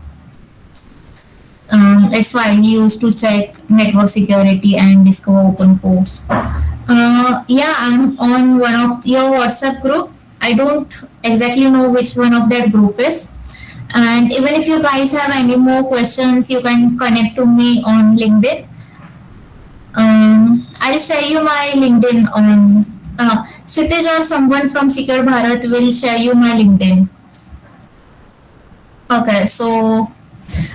It's widely used to check network security and discover open ports. Yeah, I'm on one of your WhatsApp group. I don't exactly know which one of that group is. And even if you guys have any more questions, you can connect to me on LinkedIn. I'll share you my LinkedIn on. Kshitij or someone from Secured Bharat will share you my LinkedIn. Okay, so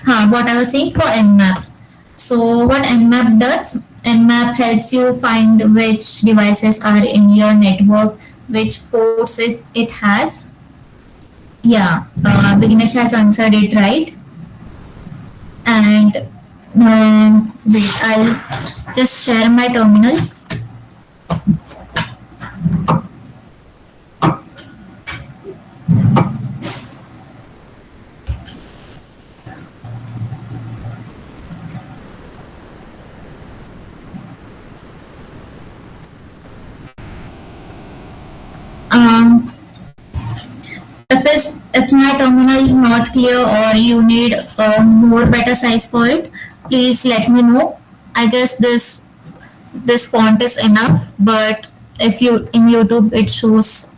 what I was saying for Nmap. So what Nmap does, Nmap helps you find which devices are in your network, which ports it has. Yeah, Vignesh has answered it right. And wait, I'll just share my terminal. If my terminal is not clear or you need a more better size for it, please let me know. I guess this font is enough, but if you in YouTube it shows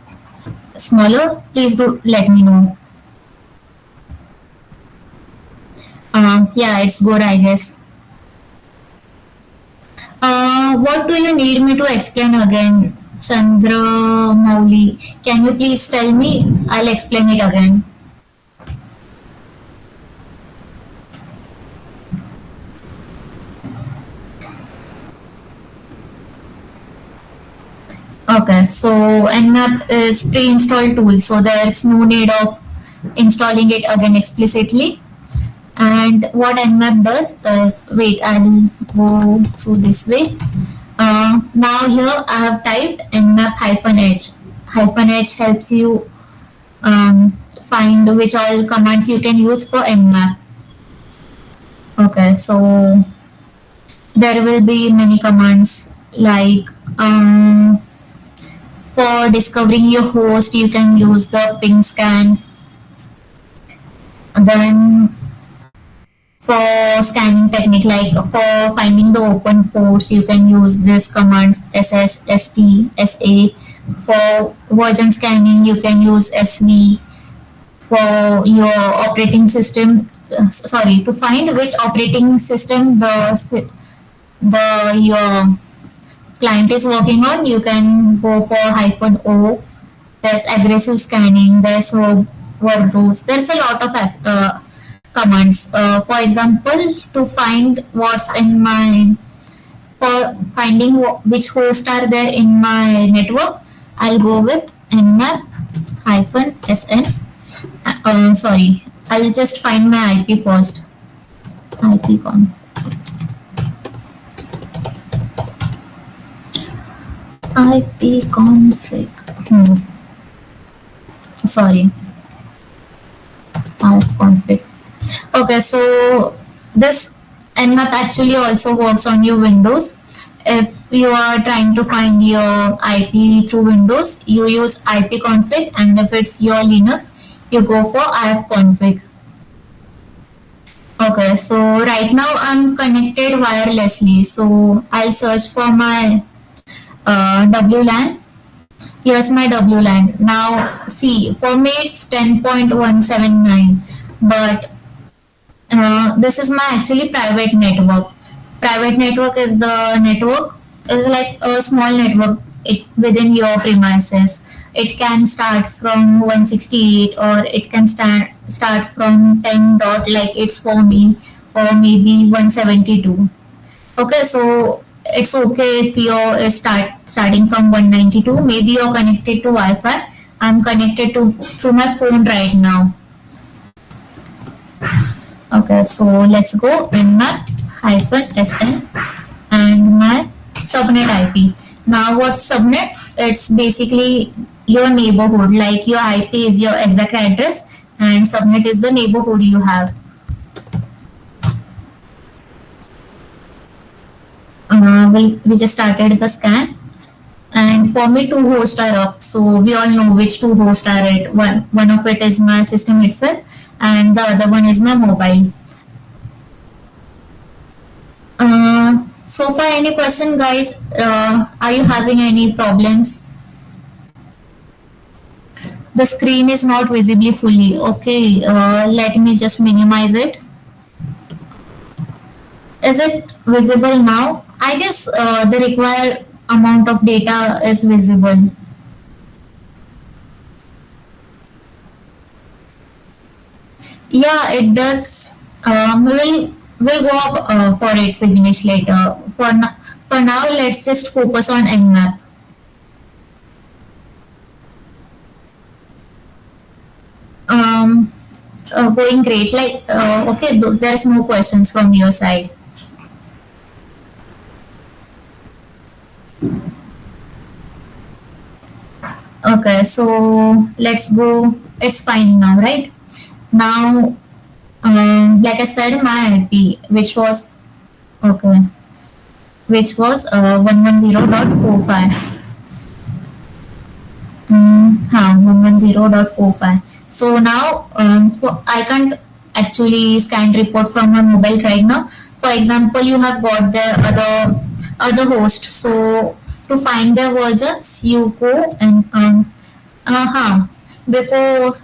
smaller, please do let me know. Yeah, it's good, I guess. What do you need me to explain again, Chandra Mauli? Can you please tell me? I'll explain it again. Okay, so Nmap is pre-installed tool, so there's no need of installing it again explicitly. And what Nmap does is, wait, I'll go through this way. Now here I have typed nmap -h. -h helps you find which all commands you can use for nmap. Okay, so there will be many commands like for discovering your host, you can use the ping scan. Then for scanning technique, like for finding the open ports, you can use this commands ss, st, sa. For version scanning, you can use sv. For your operating system, sorry, to find which operating system the your client is working on, you can go for -o. There's aggressive scanning, there's verbose, there's a lot of commands. For example, to find what's in my, for finding which hosts are there in my network, I'll go with nmap -sn. Sorry, I'll just find my IP first. ipconf. ipconfig. Sorry, ipconfig. Okay, so this nmap actually also works on your Windows. If you are trying to find your IP through Windows, you use ipconfig, and if it's your Linux, you go for ifconfig. Okay, so right now I'm connected wirelessly. So I'll search for my WLAN. Here's my WLAN. Now see, for me it's 10.179, but this is my actually private network. Private network is the network, is like a small network within your premises. It can start from 168, or it can start from 10 dot like it's for me, or maybe 172. Okay, so it's okay if you're starting from 192. Maybe you're connected to Wi-Fi. I'm connected to through my phone right now. Okay, so let's go nmap -sn and my subnet IP. Now what's subnet? It's basically your neighborhood, like your IP is your exact address and subnet is the neighborhood you have. We just started the scan, and for me two hosts are up, so we all know which two hosts are it. One of it is my system itself, and the other one is my mobile. So far, any question, guys? Are you having any problems? The screen is not visibly fully. Okay, let me just minimize it. Is it visible now? I guess the required amount of data is visible. Yeah, it does. We'll go up for it, Vignesh, later. For now, let's just focus on Nmap. Um, Going great. Like, okay, there's no questions from your side. Okay, so let's go. It's fine now, right? Now, like I said, my IP, which was okay, which was 110.45. 110.45. So now, I can't actually scan report from my mobile right now. For example, you have got the other host. So to find their versions, you go and before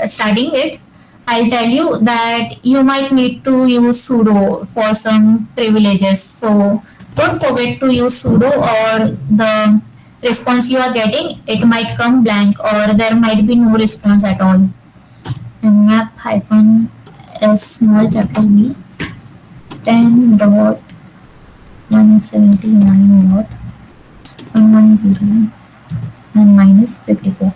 starting it, I'll tell you that you might need to use sudo for some privileges. So don't forget to use sudo, or the response you are getting, it might come blank, or there might be no response at all. Nmap -s small capital B 10.179.110 and -54.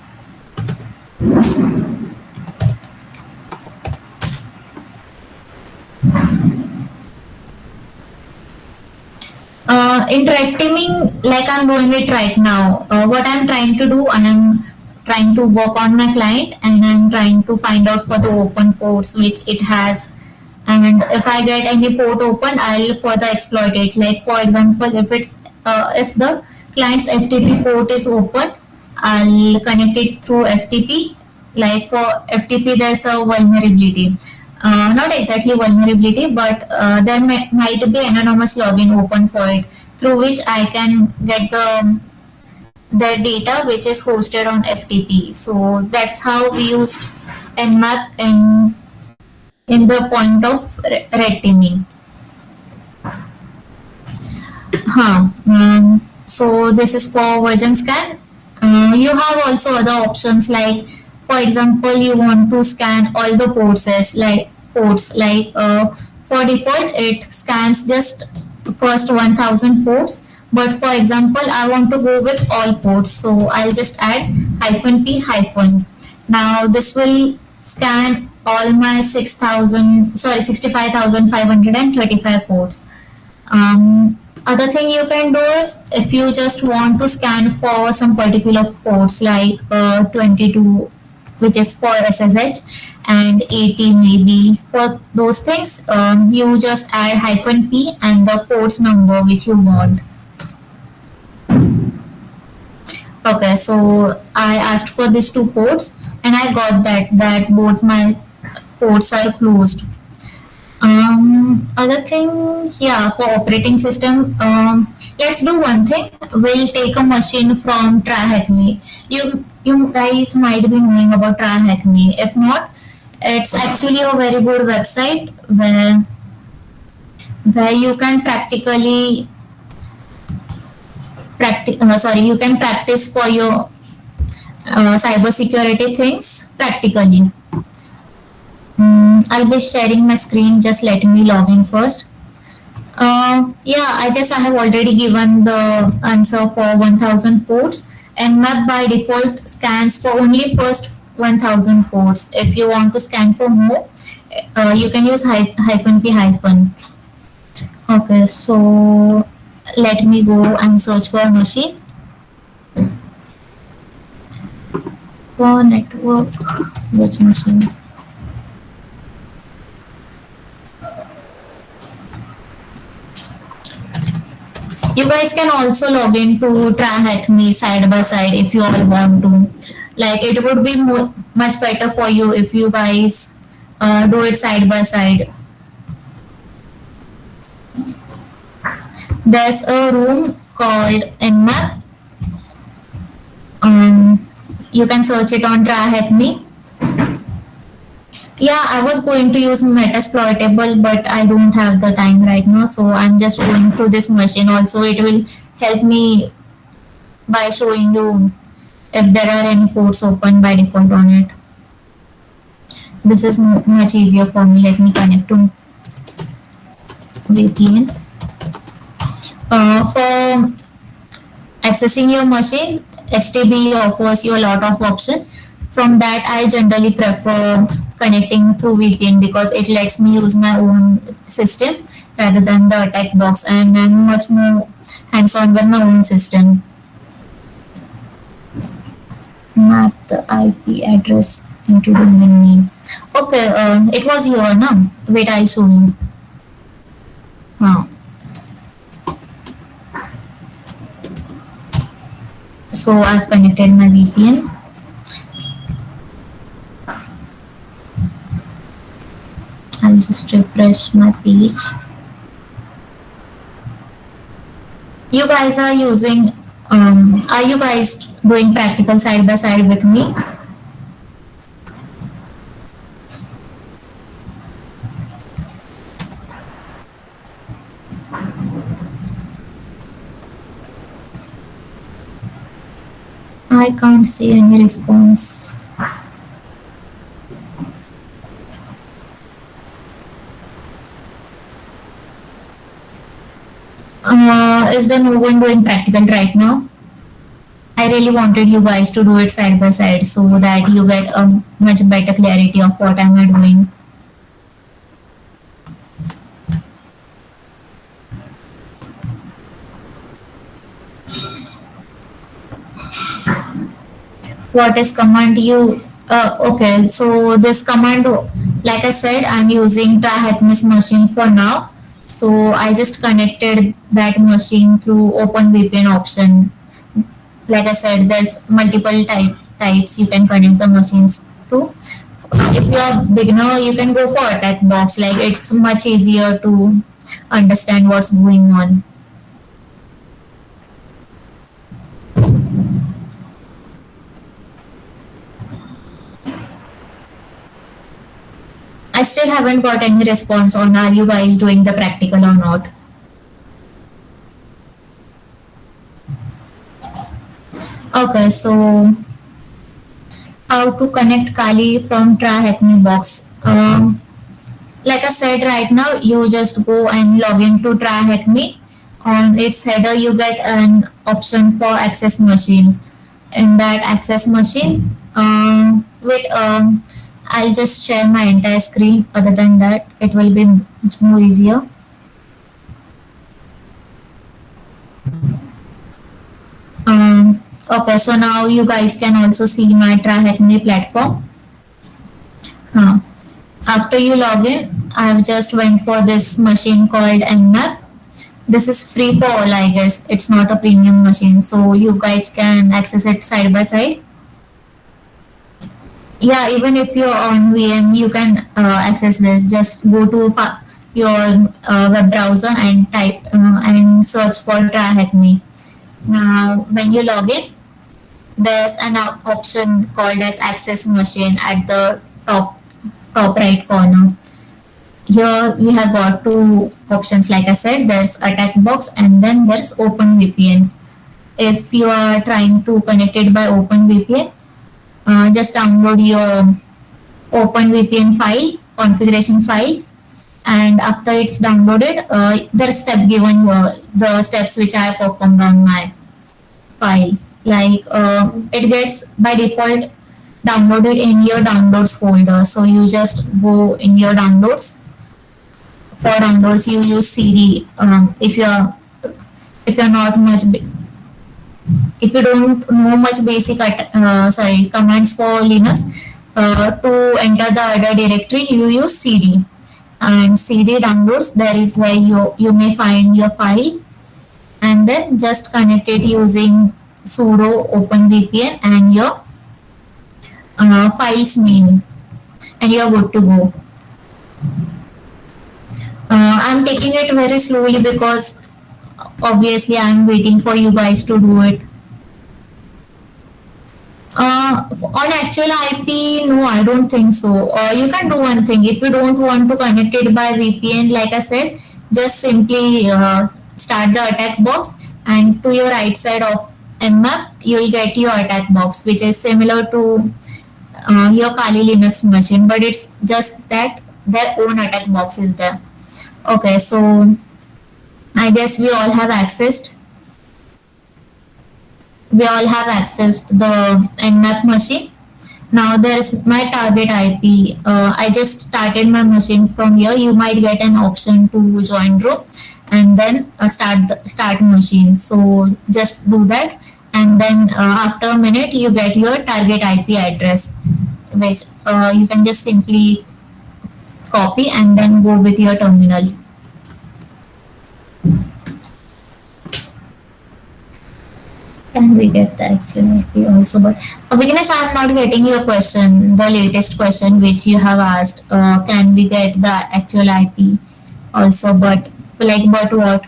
In red teaming, like I'm doing it right now, what I'm trying to do, I'm trying to work on my client and I'm trying to find out for the open ports which it has. And if I get any port open, I'll further exploit it. Like for example, if the client's FTP port is open, I'll connect it through FTP. Like for FTP, there's a vulnerability. Not exactly vulnerability, but there might be anonymous login open for it, through which I can get the data which is hosted on FTP. So that's how we used Nmap in the point of red teaming. So this is for version scan. You have also other options, like for example you want to scan all the ports like for default it scans just first 1000 ports, but for example I want to go with all ports, so I'll just add hyphen p hyphen. Now this will scan all my 65,535 ports. Other thing you can do is, if you just want to scan for some particular ports like 22, which is for SSH, and 80 maybe, for those things, you just add hyphen p and the ports number which you want. Okay, so I asked for these two ports and I got that both my ports are closed. Other thing, yeah, for operating system, let's do one thing. We'll take a machine from TryHackMe. You guys might be knowing about TryHackMe. If not, it's actually a very good website where you can you can practice for your cybersecurity things practically. I'll be sharing my screen. Just let me log in first. Yeah, I guess I have already given the answer for 1000 ports, and Nmap by default scans for only first 1000 ports. If you want to scan for more, you can use hyphen p hyphen. Okay, so let me go and search for a machine. For network, which machine? You guys can also log in to TryHackMe side by side if you all want to. Like it would be much better for you if you guys do it side by side. There's a room called Nmap. You can search it on TryHackMe. Yeah, I was going to use Metasploitable, but I don't have the time right now, so I'm just going through this machine. Also, it will help me by showing you if there are any ports open by default on it. This is much easier for me. Let me connect to VPN. For accessing your machine, HTTP offers you a lot of options. From that, I generally prefer connecting through VPN because it lets me use my own system rather than the attack box, and I'm much more hands-on with my own system. Map the IP address into domain name. Okay, it was here now. Wait, I'll show you. So I've connected my VPN. I'll just refresh my page. You guys are using, are you guys doing practical side by side with me? I can't see any response. Is there no one doing practical right now? I really wanted you guys to do it side by side so that you get a much better clarity of what am I doing. What is command you? Okay, so this command, like I said, I'm using try hack this machine for now. So I just connected that machine through OpenVPN option. Like I said, there's multiple types you can connect the machines to. If you're beginner, you can go for attack box. Like it's much easier to understand what's going on. I still haven't got any response on are you guys doing the practical or not. Okay, so how to connect Kali from try hack me box. Like I said, right now you just go and log into try hack me. On its header, you get an option for access machine. In that access machine, wait, I'll just share my entire screen. Other than that, it will be much more easier. Okay, so now you guys can also see my try hack me platform. Uh, After you log in, I've just went for this machine called Nmap. This is free for all, I guess. It's not a premium machine, so you guys can access it side by side. Yeah, even if you're on VM, you can access this. Just go to your web browser and type and search for try hack me. Now, when you log in, there's an option called as access machine at the top right corner. Here we have got two options. Like I said, there's attack box and then there's OpenVPN. If you are trying to connect it by OpenVPN, just download your OpenVPN file, configuration file, and after it's downloaded, there's step given the steps which I performed on my file. Like it gets by default downloaded in your downloads folder. So you just go in your downloads. For downloads, you use CD. If you're not much if you don't know much basic commands for Linux, to enter the other directory, you use CD. And CD downloads, there is where you may find your file, and then just connect it using sudo openvpn and your file's name, and you're good to go. I'm taking it very slowly because obviously I'm waiting for you guys to do it. On actual IP, no, I don't think so. You can do one thing. If you don't want to connect it by VPN, like I said, just simply start the attack box, and to your right side of Nmap, you will get your attack box, which is similar to your Kali Linux machine, but it's just that their own attack box is there. Okay, so I guess we all have accessed the Nmap machine. Now there's my target IP. I just started my machine from here. You might get an option to join room and then start machine. So just do that, and then after a minute you get your target IP address, which you can just simply copy and then go with your terminal. Can we get the actual IP also? But Vignesh, I'm not getting your question, the latest question which you have asked. Can we get the actual IP also? But what?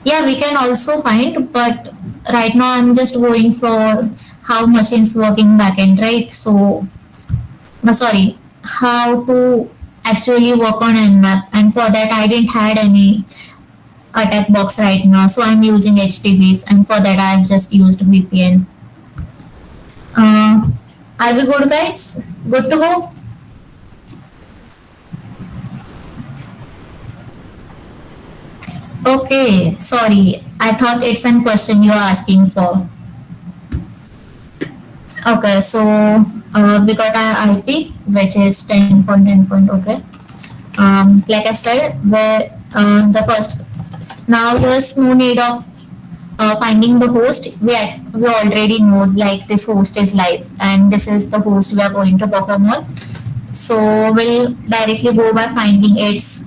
Yeah, we can also find, but right now I'm just going for how machines work in backend, right? So, sorry, how to actually work on Nmap, and for that I didn't had any attack box right now, so I'm using HTTPs, and for that I've just used VPN. Are we good, guys? Good to go? Okay, sorry. I thought it's a question you're asking for. Okay, so we got our IP, which is 10.10. Okay. Like I said, the first. Now there's no need of finding the host, we already know like this host is live and this is the host we are going to perform on. So we'll directly go by finding its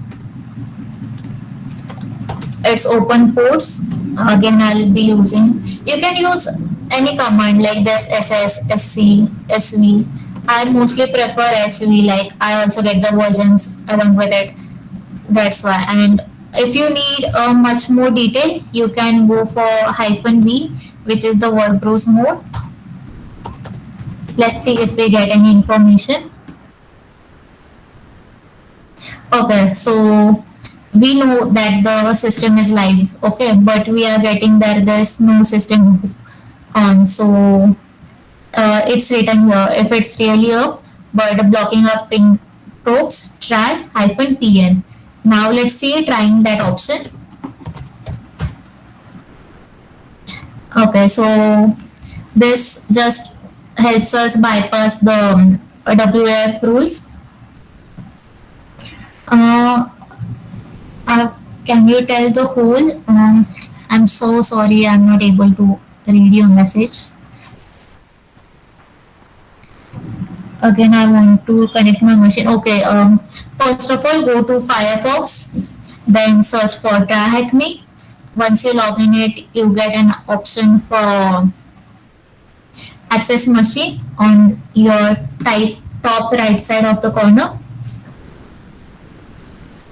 open ports. Again, I'll be using, you can use any command like this ss, sc, sv. I mostly prefer sv, like I also get the versions along with it. That's why. And if you need much more detail, you can go for -v, which is the word browse mode. Let's see if we get any information. Okay, so we know that the system is live. Okay, but we are getting that there's no system on. So it's written here if it's really up, but blocking up ping probes try -pn. Now let's see trying that option. Okay, so this just helps us bypass the WAF rules. Uh, can you tell the whole? I'm so sorry, I'm not able to read your message. Again, I want to connect my machine. Okay, first of all, go to Firefox, then search for Try Me. Once you log in it, you get an option for access machine on your top right side of the corner.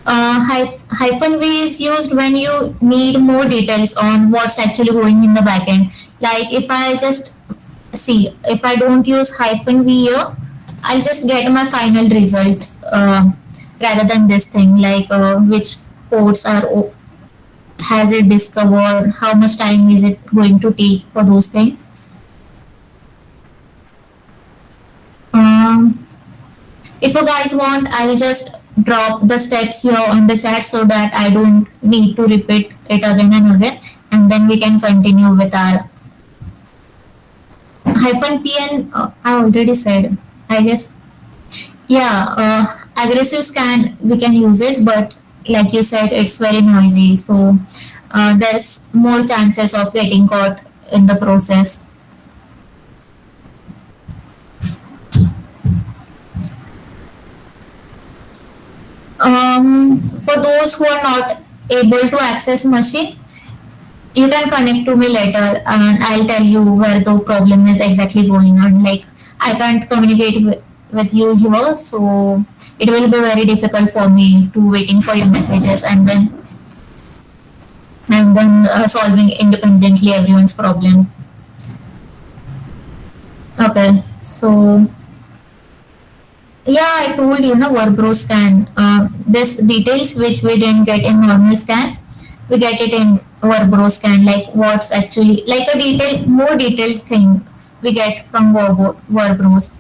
-v is used when you need more details on what's actually going in the backend. Like if I just see, if I don't use -v here, I'll just get my final results rather than this thing like which ports are has it discovered, how much time is it going to take for those things. Um, if you guys want, I'll just drop the steps here on the chat so that I don't need to repeat it again and again, and then we can continue with our -pn. I already said, I guess. Yeah, aggressive scan, we can use it, but like you said, it's very noisy. So there's more chances of getting caught in the process. For those who are not able to access machine, you can connect to me later and I'll tell you where the problem is exactly going on. Like I can't communicate with you here, so it will be very difficult for me to waiting for your messages and then solving independently everyone's problem. Okay, so yeah, I told you, workbro scan. This details which we didn't get in normal scan, we get it in workbro scan. Like what's actually like a more detailed thing we get from workbros.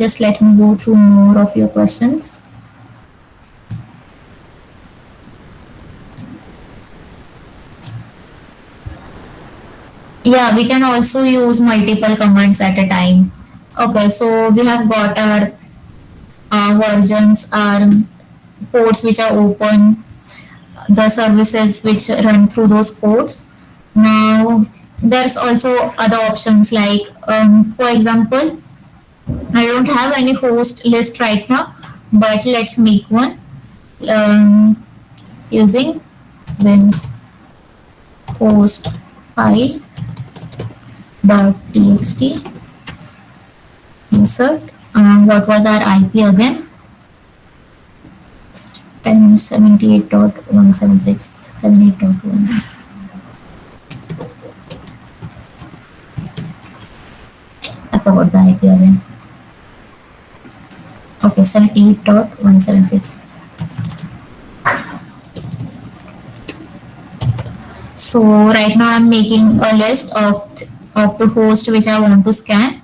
Just let me go through more of your questions. Yeah, we can also use multiple commands at a time. Okay, so we have got our versions, our ports which are open, the services which run through those ports. Now, there's also other options like, for example, I don't have any host list right now, but let's make one using wins host file .txt insert. What was our IP again? 1078.176.78.1. I forgot the IP again. Okay, 78.176. So right now I'm making a list of the host which I want to scan.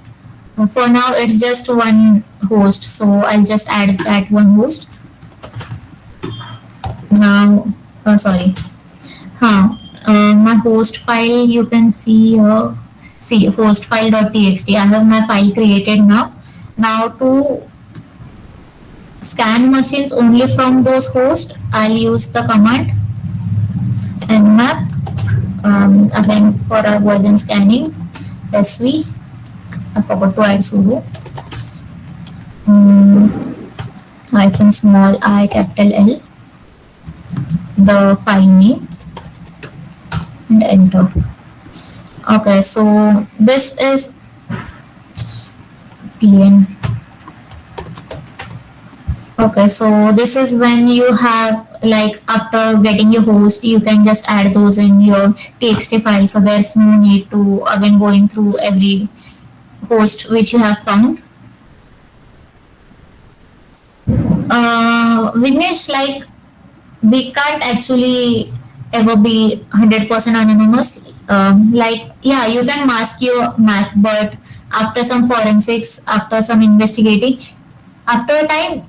For now it's just one host, so I'll just add that one host. Now, sorry. My host file you can see here. See host file.txt. I have my file created now. Now to scan machines only from those hosts, I'll use the command nmap. Again for our version scanning, sv. I forgot to add sudo. Hyphen small I capital L, the file name, and enter. Okay, so this is pn. Okay, so this is when you have, like, after getting your host, you can just add those in your txt file. So there's no need to again going through every host which you have found. Vignesh, like, we can't actually ever be 100% anonymous. Like, yeah, you can mask your Mac, but after some forensics, after some investigating, after a time,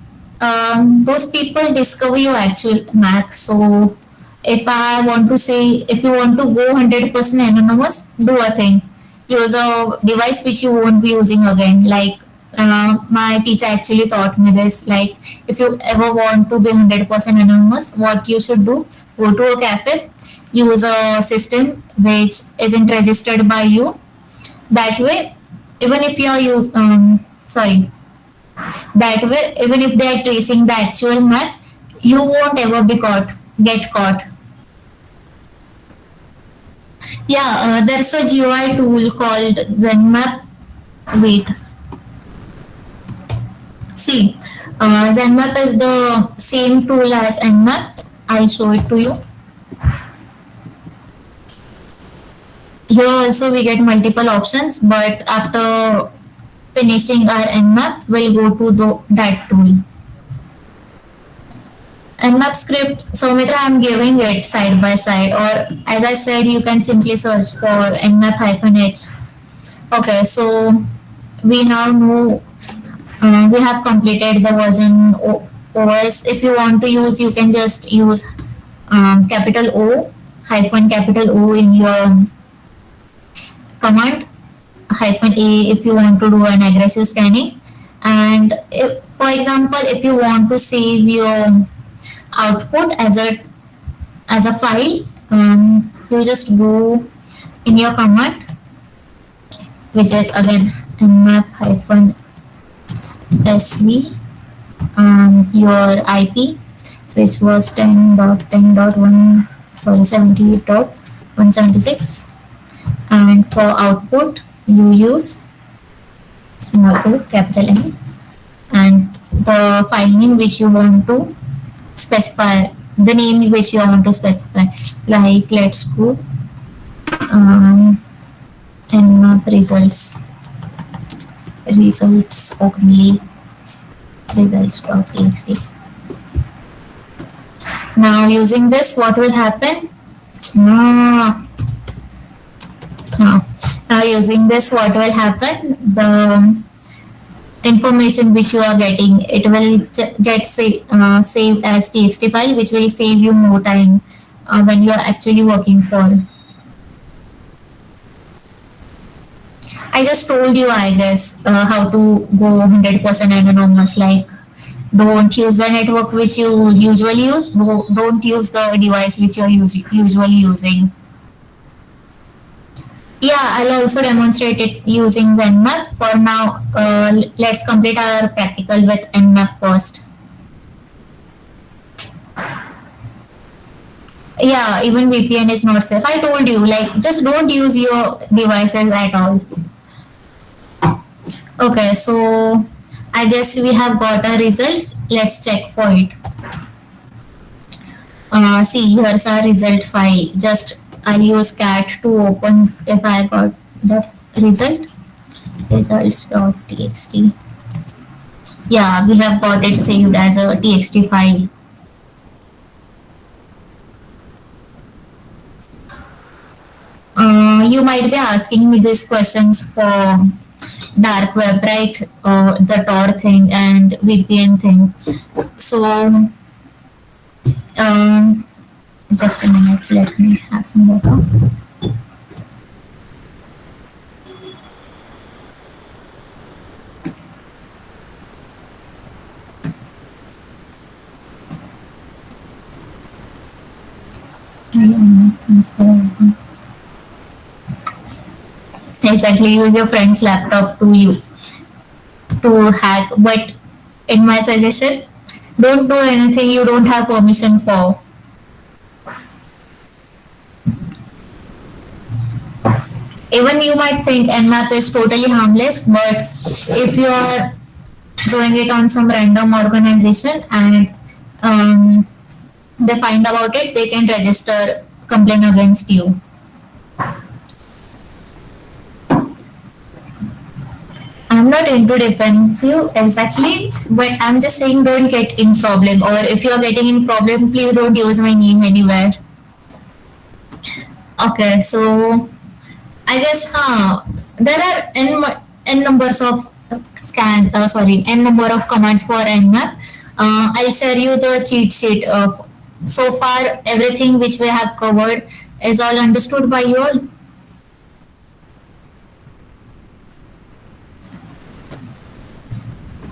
those people discover your actual Mac. So if I want to say, if you want to go 100% anonymous, do a thing. Use a device which you won't be using again. Like, my teacher actually taught me this. Like, if you ever want to be 100% anonymous, what you should do, go to a cafe, use a system which isn't registered by you. That way, even if you sorry, that way, even if they are tracing the actual map, you won't ever be get caught. Yeah, there's a GUI tool called Zenmap. Wait, see, Zenmap is the same tool as Nmap. I'll show it to you. Here also we get multiple options, but after finishing our Nmap, we'll go to that tool. Nmap script, so Mitra, I'm giving it side by side, or as I said, you can simply search for nmap-h. Okay, so we now know we have completed the version OS. If you want to use, you can just use capital O hyphen capital O in your command, hyphen A if you want to do an aggressive scanning. And if, for example, if you want to save your output as a file, you just go in your command, which is again nmap hyphen sv, your IP, which was 10.10.1, sorry, 78.176, and for output you use small o capital N, and the file name which you want to specify, the name which you want to specify, like let's go nmap results only, results.txt. Now using this, what will happen? Now using this, what will happen? The information which you are getting, it will get saved as txt file, which will save you more time when you are actually working for. I just told you, I guess, how to go 100% anonymous. Like, don't use the network which you usually use. Don't use the device which you're usually using. Yeah, I'll also demonstrate it using Zenmap. For now, let's complete our practical with Nmap first. Yeah, even VPN is not safe. I told you, like, just don't use your devices at all. Okay, so I guess we have got our results. Let's check for it. See, here's our result file. Just I'll use cat to open if I got the result. Results.txt. Yeah, we have got it saved as a txt file. You might be asking me these questions for dark web, right? The Tor thing and VPN thing. So, just a minute, let me have some water. Exactly, use your friend's laptop to hack. But in my suggestion, don't do anything you don't have permission for. Even you might think Nmap is totally harmless, but if you are doing it on some random organization and um, they find about it, they can register complaint against you. I'm not into defensive exactly, but I'm just saying don't get in problem. Or if you're getting in problem, please don't use my name anywhere. Okay, so I guess there are n numbers of n number of commands for Nmap. I'll share you the cheat sheet of so far everything which we have covered is all understood by you all.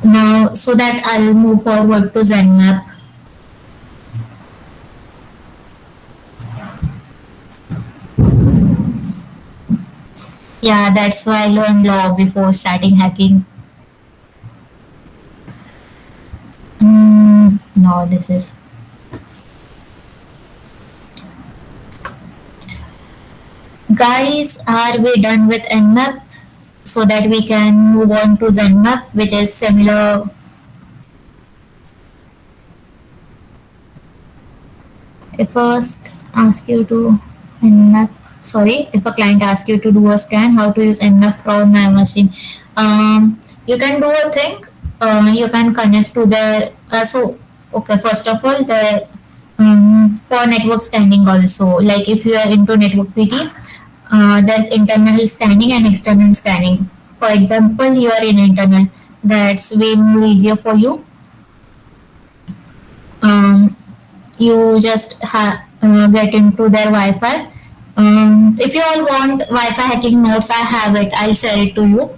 Now, so that I'll move forward to Zenmap. Yeah, that's why I learned law before starting hacking. No, this is. Guys, are we done with Nmap? So that we can move on to Zenmap, which is similar. If first ask you to Nmap, sorry, if a client asks you to do a scan, how to use Nmap from my machine. You can do a thing. You can connect to the okay. First of all, the for network scanning also. Like if you are into network PT, there's internal scanning and external scanning. For example, you are in internal. That's way more easier for you. Um, you just get into their Wi-Fi. If you all want Wi-Fi hacking notes, I have it. I'll share it to you.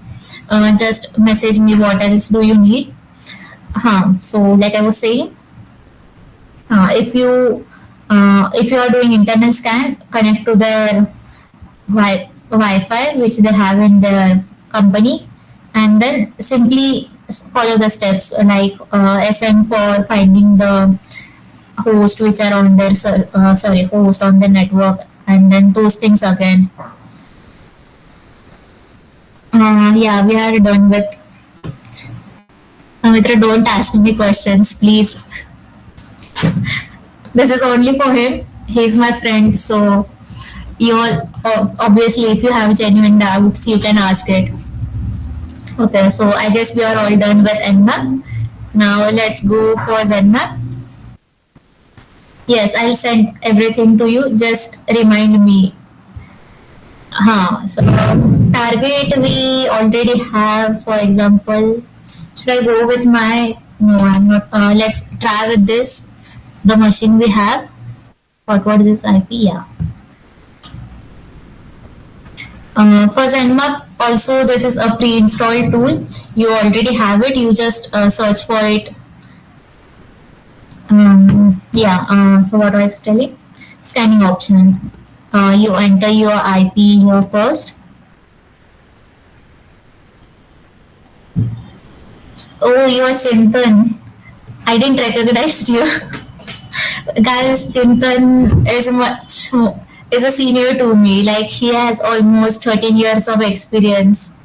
Just message me what else do you need. So like I was saying, if you are doing internal scan, connect to their Wi-Fi which they have in their company, and then simply follow the steps like SN for finding the host which are on their host on the network, and then those things again. Yeah, we are done with. Mitra, don't ask me questions, please. This is only for him. He's my friend, so you all obviously, if you have genuine doubts, you can ask it. Okay, so I guess we are all done with Nmap. Now let's go for Zenmap. Yes, I'll send everything to you. Just remind me. So target we already have. For example, should I go with my? No, I'm not. Let's try with this. The machine we have. What is this IP? Yeah. For Zenmap, also this is a pre-installed tool. You already have it. You just search for it. Yeah. So what I was telling? Scanning option. You enter your IP here first. Oh, you are Chintan. I didn't recognize you. Guys, Chintan is a senior to me. Like he has almost 13 years of experience,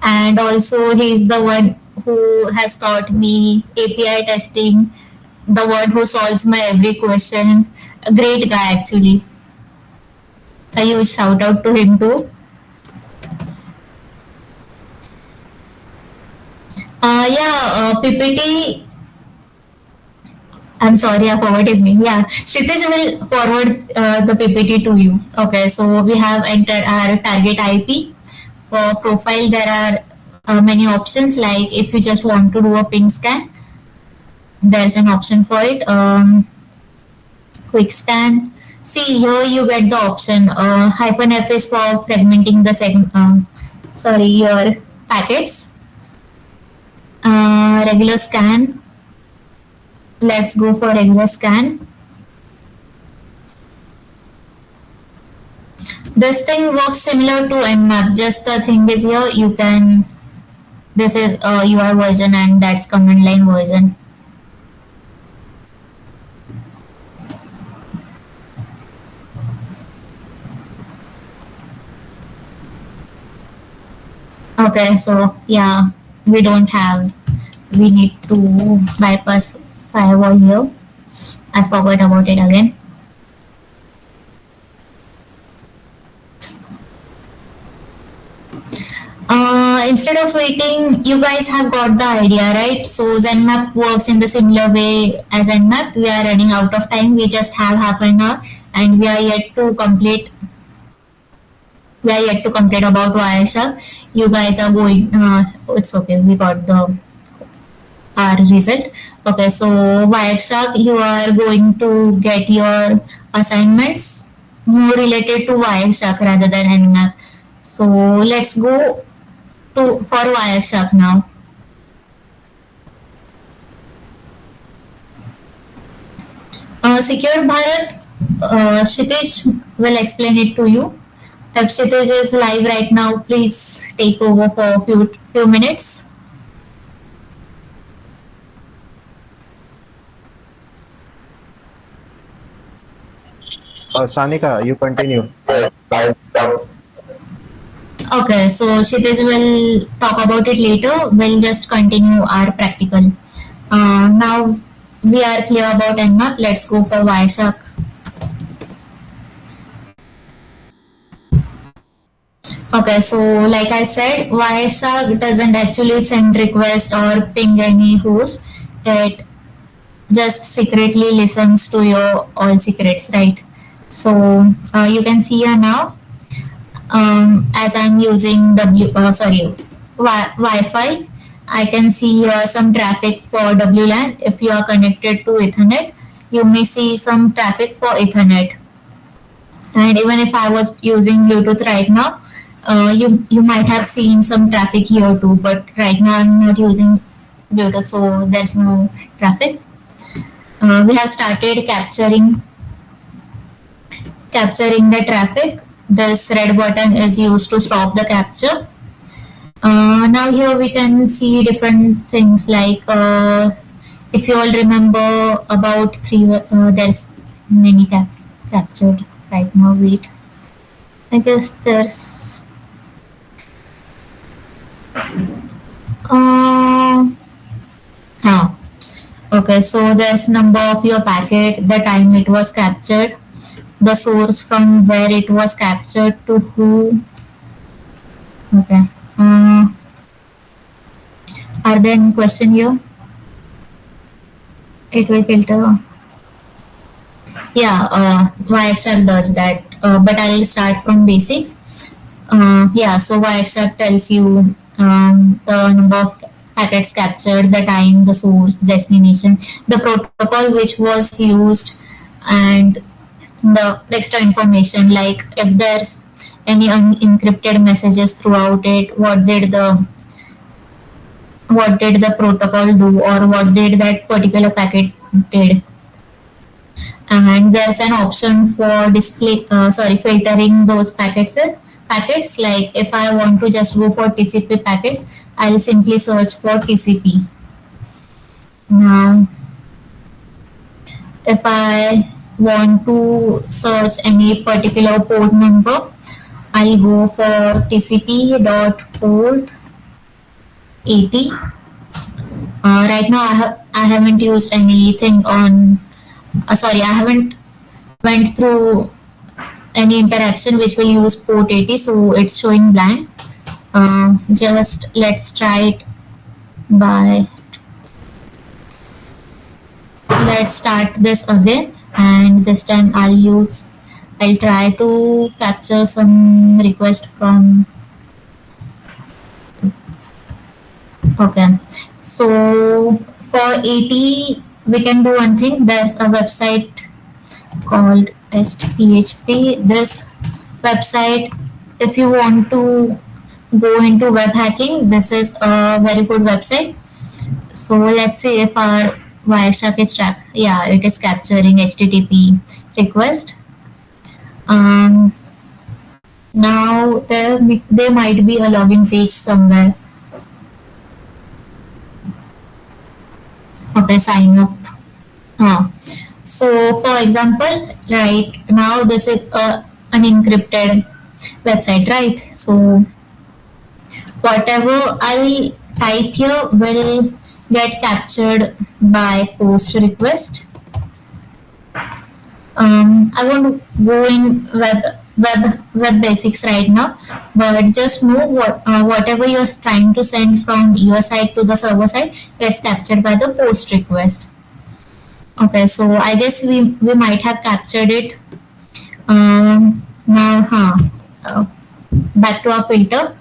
and also he's the one who has taught me API testing. The one who solves my every question. A great guy actually. A huge shout out to him too. PPT. I'm sorry, I forgot his name. Yeah, Kshitij will forward the PPT to you. Okay, so we have entered our target IP. For profile, there are many options. Like if you just want to do a ping scan, there's an option for it. Quick scan. See here, you get the option. -F is for fragmenting the your packets. Regular scan. Let's go for regular scan. This thing works similar to Nmap. Just the thing is here, you can. This is a UI version and that's command line version. Okay, so yeah, we don't have. We need to bypass firewall here. I forgot about it again. Instead of waiting, you guys have got the idea, right? So Zenmap works in the similar way as Nmap. We are running out of time. We just have half an hour, and we are yet to complete. We are yet to complete about Wireshark. You guys are going. It's okay. We got the our result. Okay, so Wireshark, you are going to get your assignments more related to Wireshark rather than Nmap. So let's go to for Wireshark now. Secured Bharat, Kshitij will explain it to you. If Kshitij is live right now, please take over for a few minutes. Sanika, you continue. Okay, so Kshitij will talk about it later. We'll just continue our practical. Now we are clear about Nmap. Let's go for Wireshark. Okay, so like I said, Wireshark doesn't actually send request or ping any host. It just secretly listens to your all secrets, right? So you can see here now, as I'm using Wi-Fi, I can see here some traffic for WLAN. If you are connected to Ethernet, you may see some traffic for Ethernet. And even if I was using Bluetooth right now, you might have seen some traffic here too. But right now I'm not using Bluetooth, so there's no traffic. We have started capturing the traffic. This red button is used to stop the capture. Now here we can see different things like if you all remember about there's many captured right now. Wait, I guess there's huh. Okay, so there's number of your packet, the time it was captured, the source from where it was captured to who. Okay. Are there any question here? It will filter. Yeah, Wireshark does that. But I'll start from basics. Yeah, so Wireshark tells you the number of packets captured, the time, the source, destination, the protocol which was used, and the extra information like if there's any unencrypted messages throughout it, what did the protocol do or what did that particular packet did. And there's an option for filtering those packets. Like if I want to just go for TCP packets, I'll simply search for TCP. Now if I want to search any particular port number, I'll go for TCP dot port 80. Right now I haven't used anything on I haven't went through any interaction which will use port 80, so it's showing blank. Just let's try it by let's start this again, and this time I'll try to capture some request from. Okay, so for 80 we can do one thing. There's a website called test.php. This website, if you want to go into web hacking, this is a very good website. So let's see if our Wireshark is yeah, it is capturing HTTP request. now there might be a login page somewhere. Okay, sign up. Uh, so for example, right now this is a unencrypted website, right? So whatever I type here will get captured by post request. I won't go in web basics right now, but just know whatever you're trying to send from your side to the server side gets captured by the post request. Okay, so I guess we might have captured it. Now, uh, back to our filter,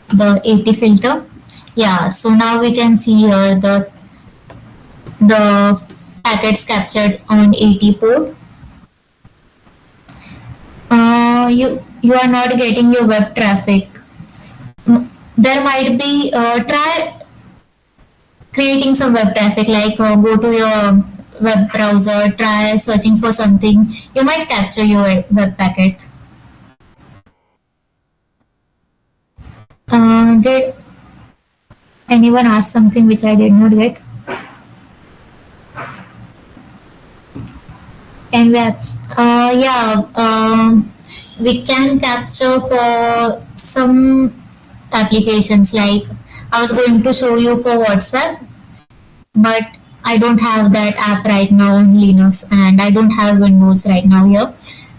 the 80 filter. Yeah, so now we can see here the packets captured on 80 port. You are not getting your web traffic. There might be try creating some web traffic, like go to your web browser, try searching for something. You might capture your web packets. Did anyone ask something which I did not get? Can we yeah, we can capture for some applications, like I was going to show you for WhatsApp, but I don't have that app right now on Linux, and I don't have Windows right now here.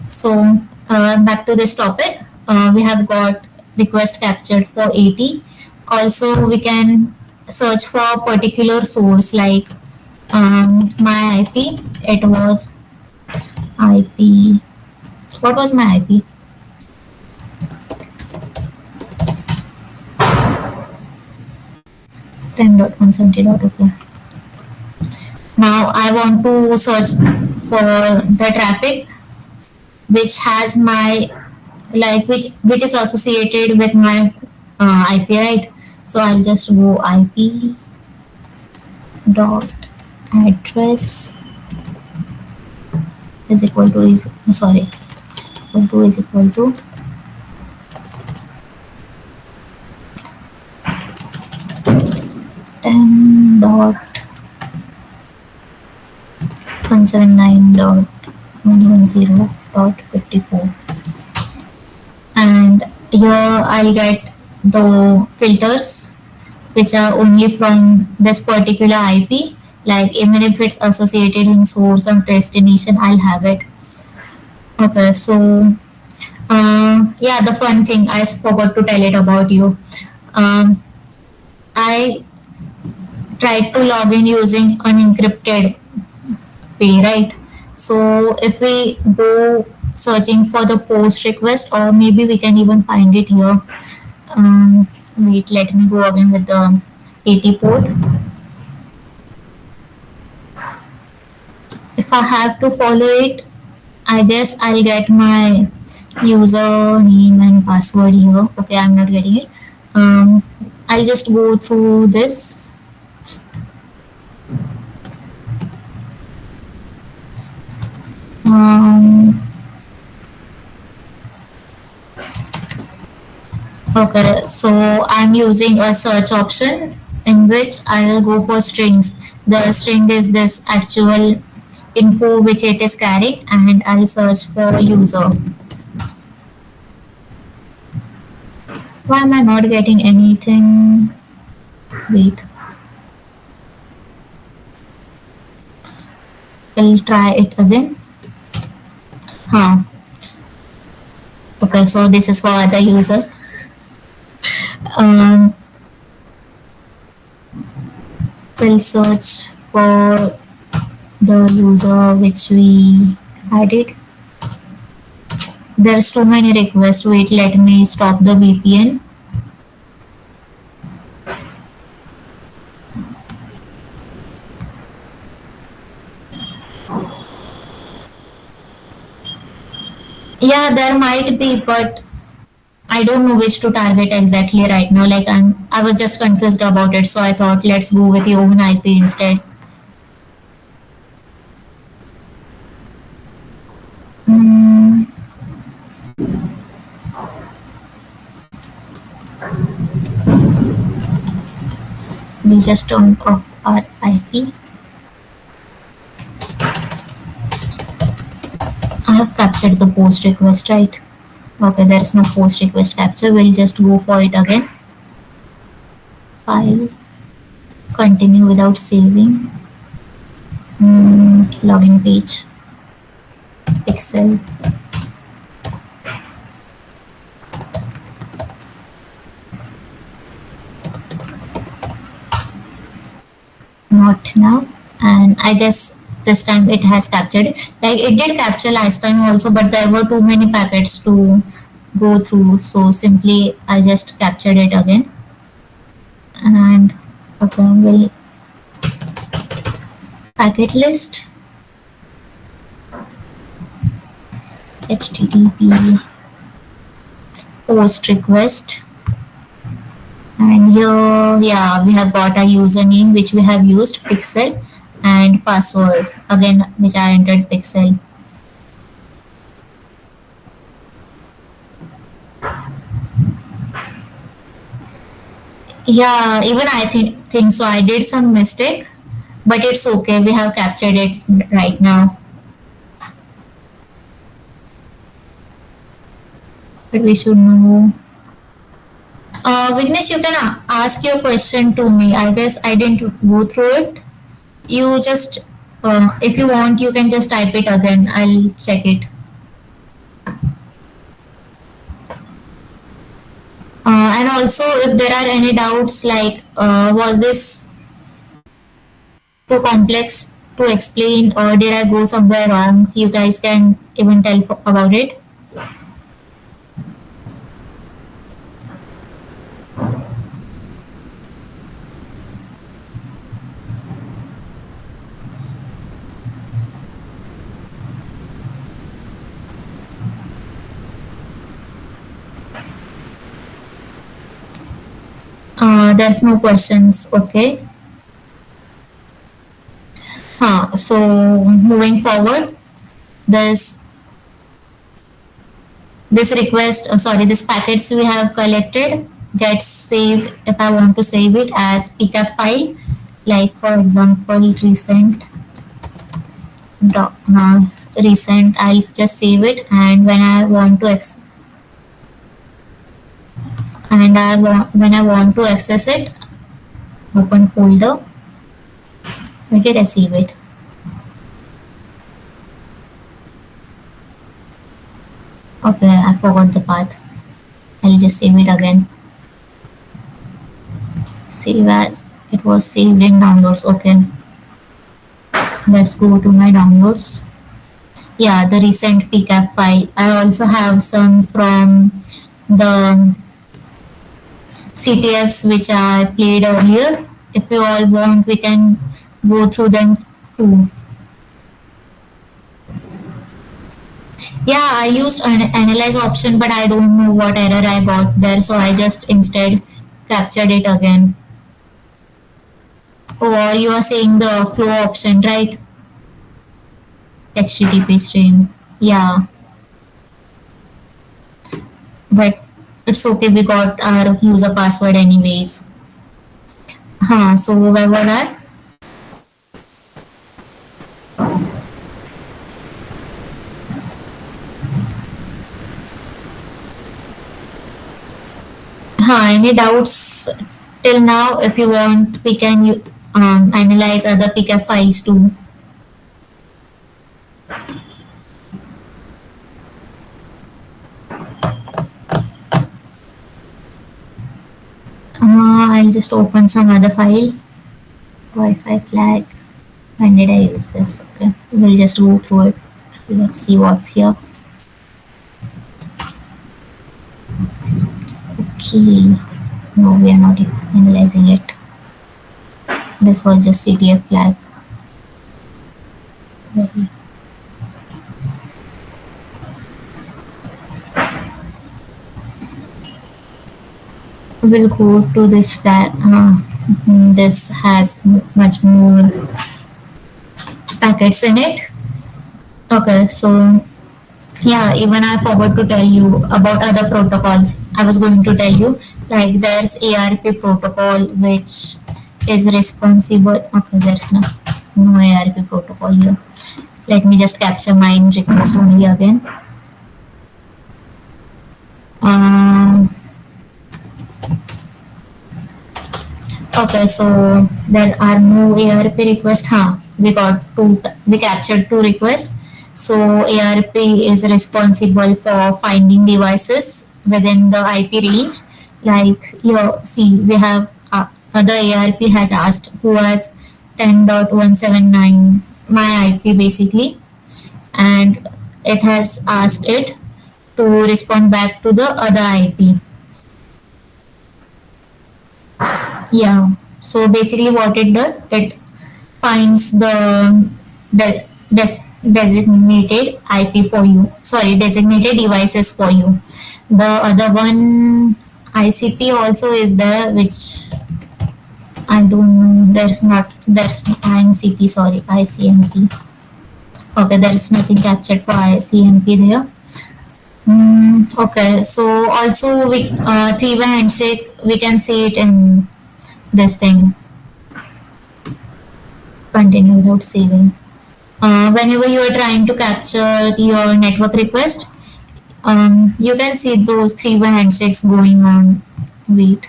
So back to this topic, we have got request captured for 80. Also, we can search for a particular source, like my IP. It was IP. What was my IP? .10.170.okay. Now I want to search for the traffic which has my, like, which is associated with my IP, right? So I'll just go IP dot address is equal to is equal to 10.179.110.54, and here I'll get the filters which are only from this particular IP. Like even if it's associated in source or destination, I'll have it. Okay, so yeah, the fun thing I forgot to tell it about you. I tried to log in using unencrypted way, right? So if we go searching for the post request, or maybe we can even find it here. Wait, let me go again with the 80 port. If I have to follow it, I guess I'll get my username and password here. Okay, I'm not getting it. I'll just go through this. Okay, so I'm using a search option in which I will go for strings. The string is this actual info which it is carrying, and I'll search for user. Why am I not getting anything? Wait. I'll try it again. Okay, so this is for the user. We'll search for the user which we added. There's too many requests. Wait, let me stop the VPN. Yeah, there might be, but I don't know which to target exactly right now. Like I was just confused about it, so I thought let's go with your own IP instead. We just turn off our IP. I have captured the post request, right? Okay, there is no post request capture. We'll just go for it again. File, continue without saving. Login page, pixel. Not now. And I guess this time it has captured it. Like it did capture last time also, but there were too many packets to go through. So simply I just captured it again. And okay, we'll packet list http post request, and here, yeah, we have got a username which we have used pixel, and password again which I entered pixel. Yeah, even I think so. I did some mistake, but it's okay. We have captured it right now. But we should know. Vignesh, you can ask your question to me. I guess I didn't go through it. You just, if you want, you can just type it again. I'll check it. And also, if there are any doubts like, was this too complex to explain or did I go somewhere wrong, you guys can even tell about it. There's no questions, okay. So moving forward, there's this request, sorry, this packets we have collected gets saved if I want to save it as pcap file, like for example recent recent. I'll just save it, and when I want to when I want to access it, open folder. Where did I save it? Okay, I forgot the path. I'll just save it again. Save as. It was saved in downloads. Okay. Let's go to my downloads. Yeah, the recent pcap file. I also have some from the CTFs which I played earlier. If you all want, we can go through them too. Yeah, I used an analyze option, but I don't know what error I got there, so I just instead captured it again. Or you are saying the flow option, right? HTTP stream. Yeah. But it's okay, we got our user password anyways. So where was I? Any doubts till now? If you want, we can analyze other pcap files too. I'll just open some other file. Wi-Fi flag. When did I use this? Okay, we'll just go through it. Let's see what's here. Okay, no, we are not analyzing it. This was just CTF flag. We'll go to this flag. This has much more packets in it. Okay, so yeah, even I forgot to tell you about other protocols. I was going to tell you, like there's ARP protocol, which is responsible. Okay, there's no ARP protocol here. Let me just capture mine request only again. Um, okay, so there are no ARP requests. Huh? We got two. We captured two requests. So ARP is responsible for finding devices within the IP range. Like here, see, we have the ARP has asked who has 10.179 my IP basically, and it has asked it to respond back to the other IP. Yeah. So basically, what it does, it finds the designated IP for you. Sorry, designated devices for you. The other one, ICP also is there, which I don't know. There's INCP. Sorry, ICMP. Okay, there is nothing captured for ICMP there. Okay, so also we three-way handshake, we can see it in this thing. Continue without saving. Whenever you are trying to capture your network request, you can see those three-way handshakes going on. Wait,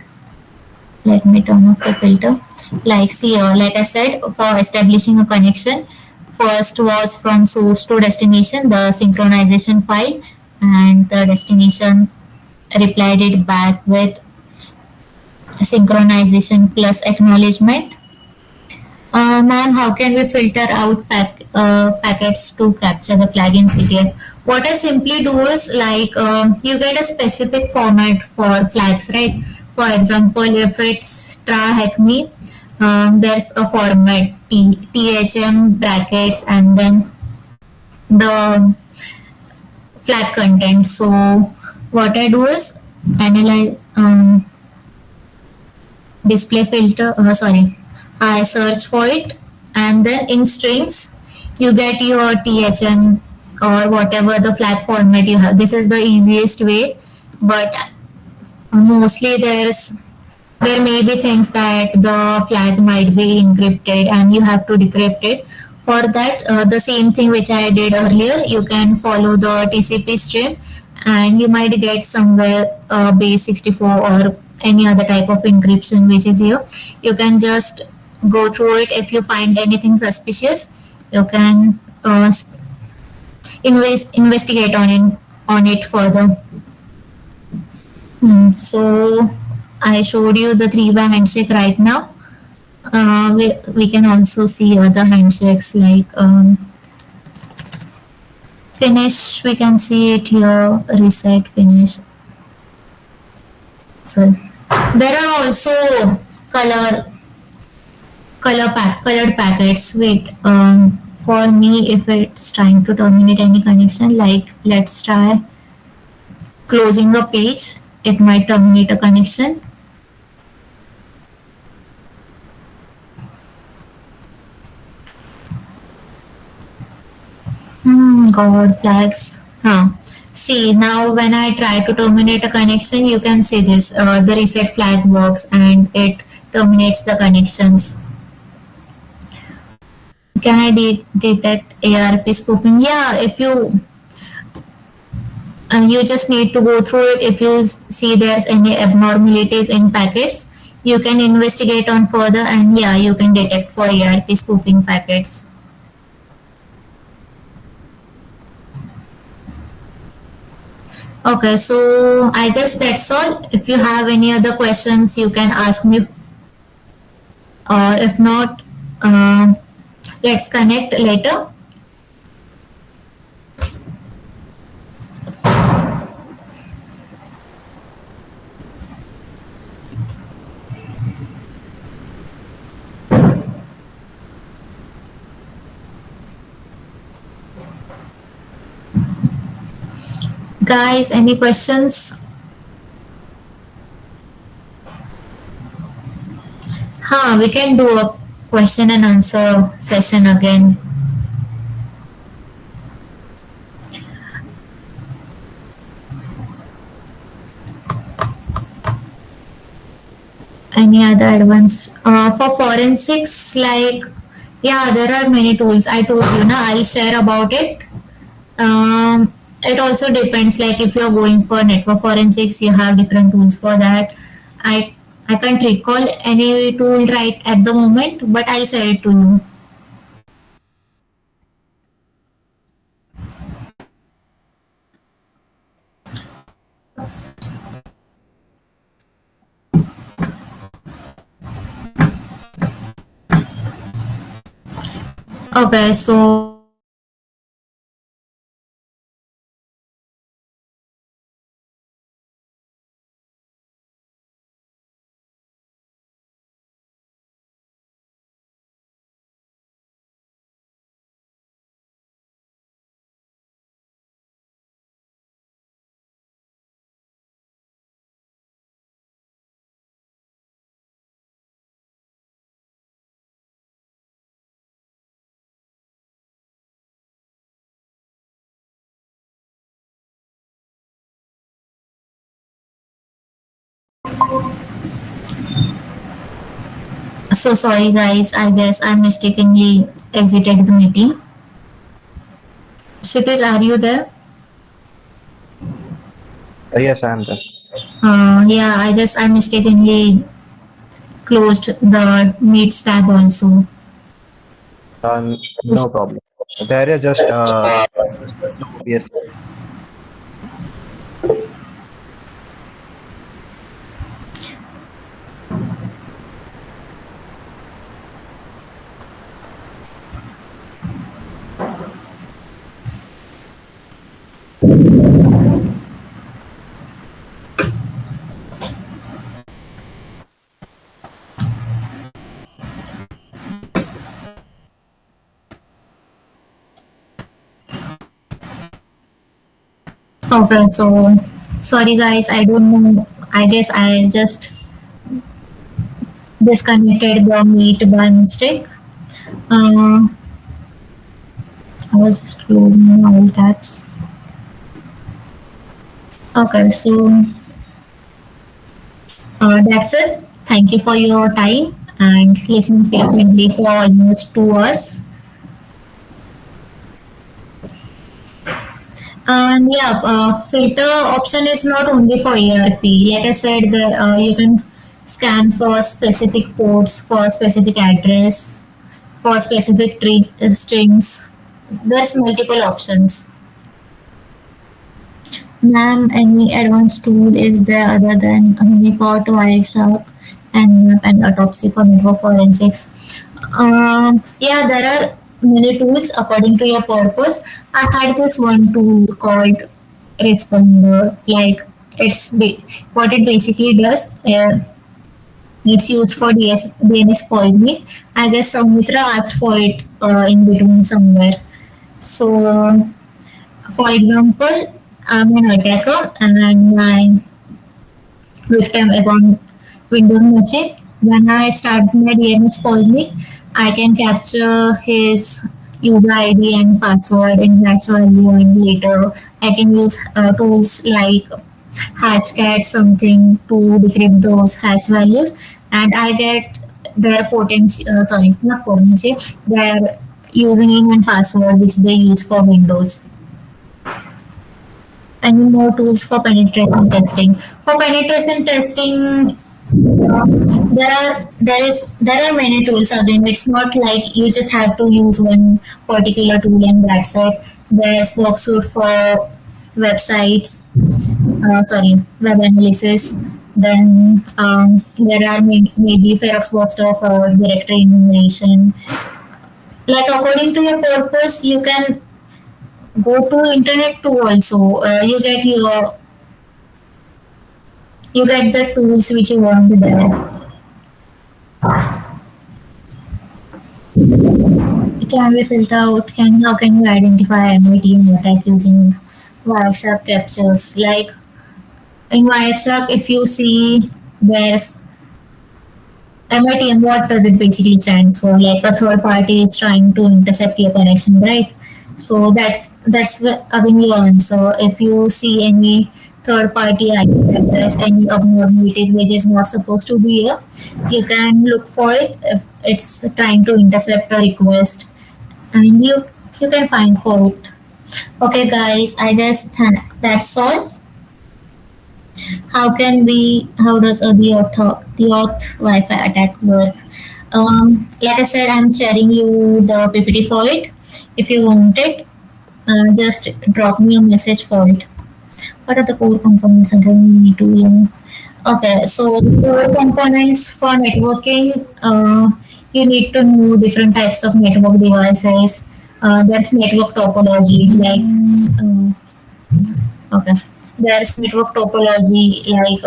let me turn off the filter. Like see, like I said, for establishing a connection, first was from source to destination, the synchronization file, and the destination replied it back with synchronization plus acknowledgement. Ma'am, how can we filter out packets to capture the flag in CTF? What I simply do is like you get a specific format for flags, right? For example, if it's tra-hackme, there's a format THM brackets and then the flag content. So what I do is analyze display filter. Sorry, I search for it, and then in strings you get your THM or whatever the flag format you have. This is the easiest way, but mostly there may be things that the flag might be encrypted and you have to decrypt it. For that, the same thing which I did earlier, you can follow the TCP stream and you might get somewhere base 64 or any other type of encryption which is here. You can just go through it. If you find anything suspicious, you can investigate on it further. So I showed you the three-way handshake right now. We can also see other handshakes like finish. We can see it here. Reset, finish. So there are also color colored packets. Wait. For me, if it's trying to terminate any connection, like let's try closing a page, it might terminate a connection. God flags. Huh. See, now when I try to terminate a connection, you can see this. The reset flag works and it terminates the connections. Can I detect ARP spoofing? Yeah, if you just need to go through it. If you see there's any abnormalities in packets, you can investigate on further and yeah, you can detect for ARP spoofing packets. Okay, so I guess that's all. If you have any other questions, you can ask me. Or if not, let's connect later. Guys, any questions? We can do a question and answer session again. Any other advanced for forensics? Like, yeah, there are many tools. I told you, na. I'll share about it. It also depends. Like, if you're going for network forensics, you have different tools for that. I I can't recall any tool right at the moment, but I'll share it to you. Okay, so so sorry guys. I guess I mistakenly exited the meeting. Shitish, are you there? Yes, I am there. Yeah, I guess I mistakenly closed the meet tab also. No problem. There is just slow OBS. Okay, so sorry guys, I don't know. I guess I just disconnected the meet by mistake. Uh, I was just closing all tabs. Okay, so that's it. Thank you for your time and listening patiently for almost 2 hours. And yeah, filter option is not only for ERP. Like I said, you can scan for specific ports, for specific address, for specific strings. There's multiple options. Ma'am, any advanced tool is there other than Nmap, Wireshark, and Autopsy for network forensics? Yeah, there are many tools according to your purpose. I had this one tool called Responder. Like, what it basically does. It's used for DNS poisoning. I guess Soumitra asked for it in between somewhere. So, for example, I'm an attacker and my victim is on Windows machine. When I start my DNS poisoning, I can capture his user ID and password in hash value, and later I can use tools like Hashcat something to decrypt those hash values, and I get their potency. Sorry, not potency. Their username and password which they use for Windows. Any more tools for penetration testing. For penetration testing, there are many tools again. It's not like you just have to use one particular tool and that's it. There's worksuite for websites, web analysis. Then there are maybe Ferox Boxer for directory enumeration. Like according to your purpose, you can go to internet too also. You get the tools which you want there. Can we filter out? How can you identify MIT attack using Wireshark captures? Like in Wireshark, if you see there's MITM, what does it basically stand for? Like a third party is trying to intercept your connection, right? So that's again your answer. If you see any third party IP address, any abnormalities which is not supposed to be here, you can look for it if it's trying to intercept a request, and you can find for it. Okay, guys, I guess that's all. How does the auth Wi-Fi attack work? Like I said, I'm sharing you the PPT for it. If you want it, just drop me a message for it. What are the core components again? We need to learn. Okay, so the core components for networking, you need to know different types of network devices. There's network topology, like okay. There's network topology, like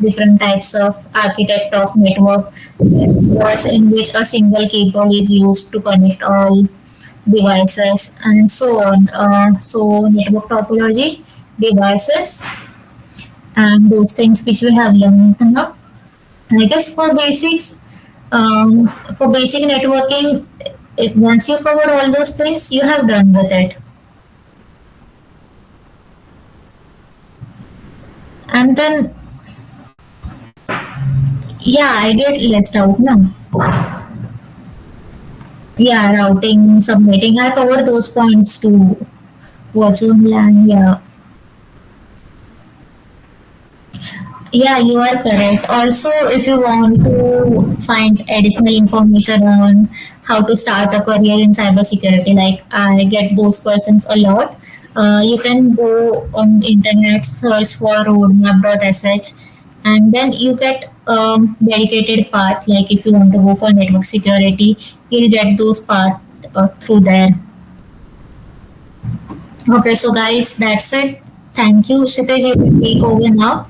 different types of architect of network, words in which a single cable is used to connect all devices, and so on. So network topology, devices, and those things which we have learned now. I guess for basic networking, if once you cover all those things, you have done with it. And then, yeah, I did list out now. Yeah, routing, submitting. I covered those points too. Virtual LAN, yeah. Yeah, you are correct. Also, if you want to find additional information on how to start a career in cybersecurity, like I get those questions a lot. You can go on internet, search for roadmap.sh, and then you get dedicated path. Like if you want to go for network security, you'll get those paths through there. Okay, so guys, that's it. Thank you, Kshitij. You can take over now.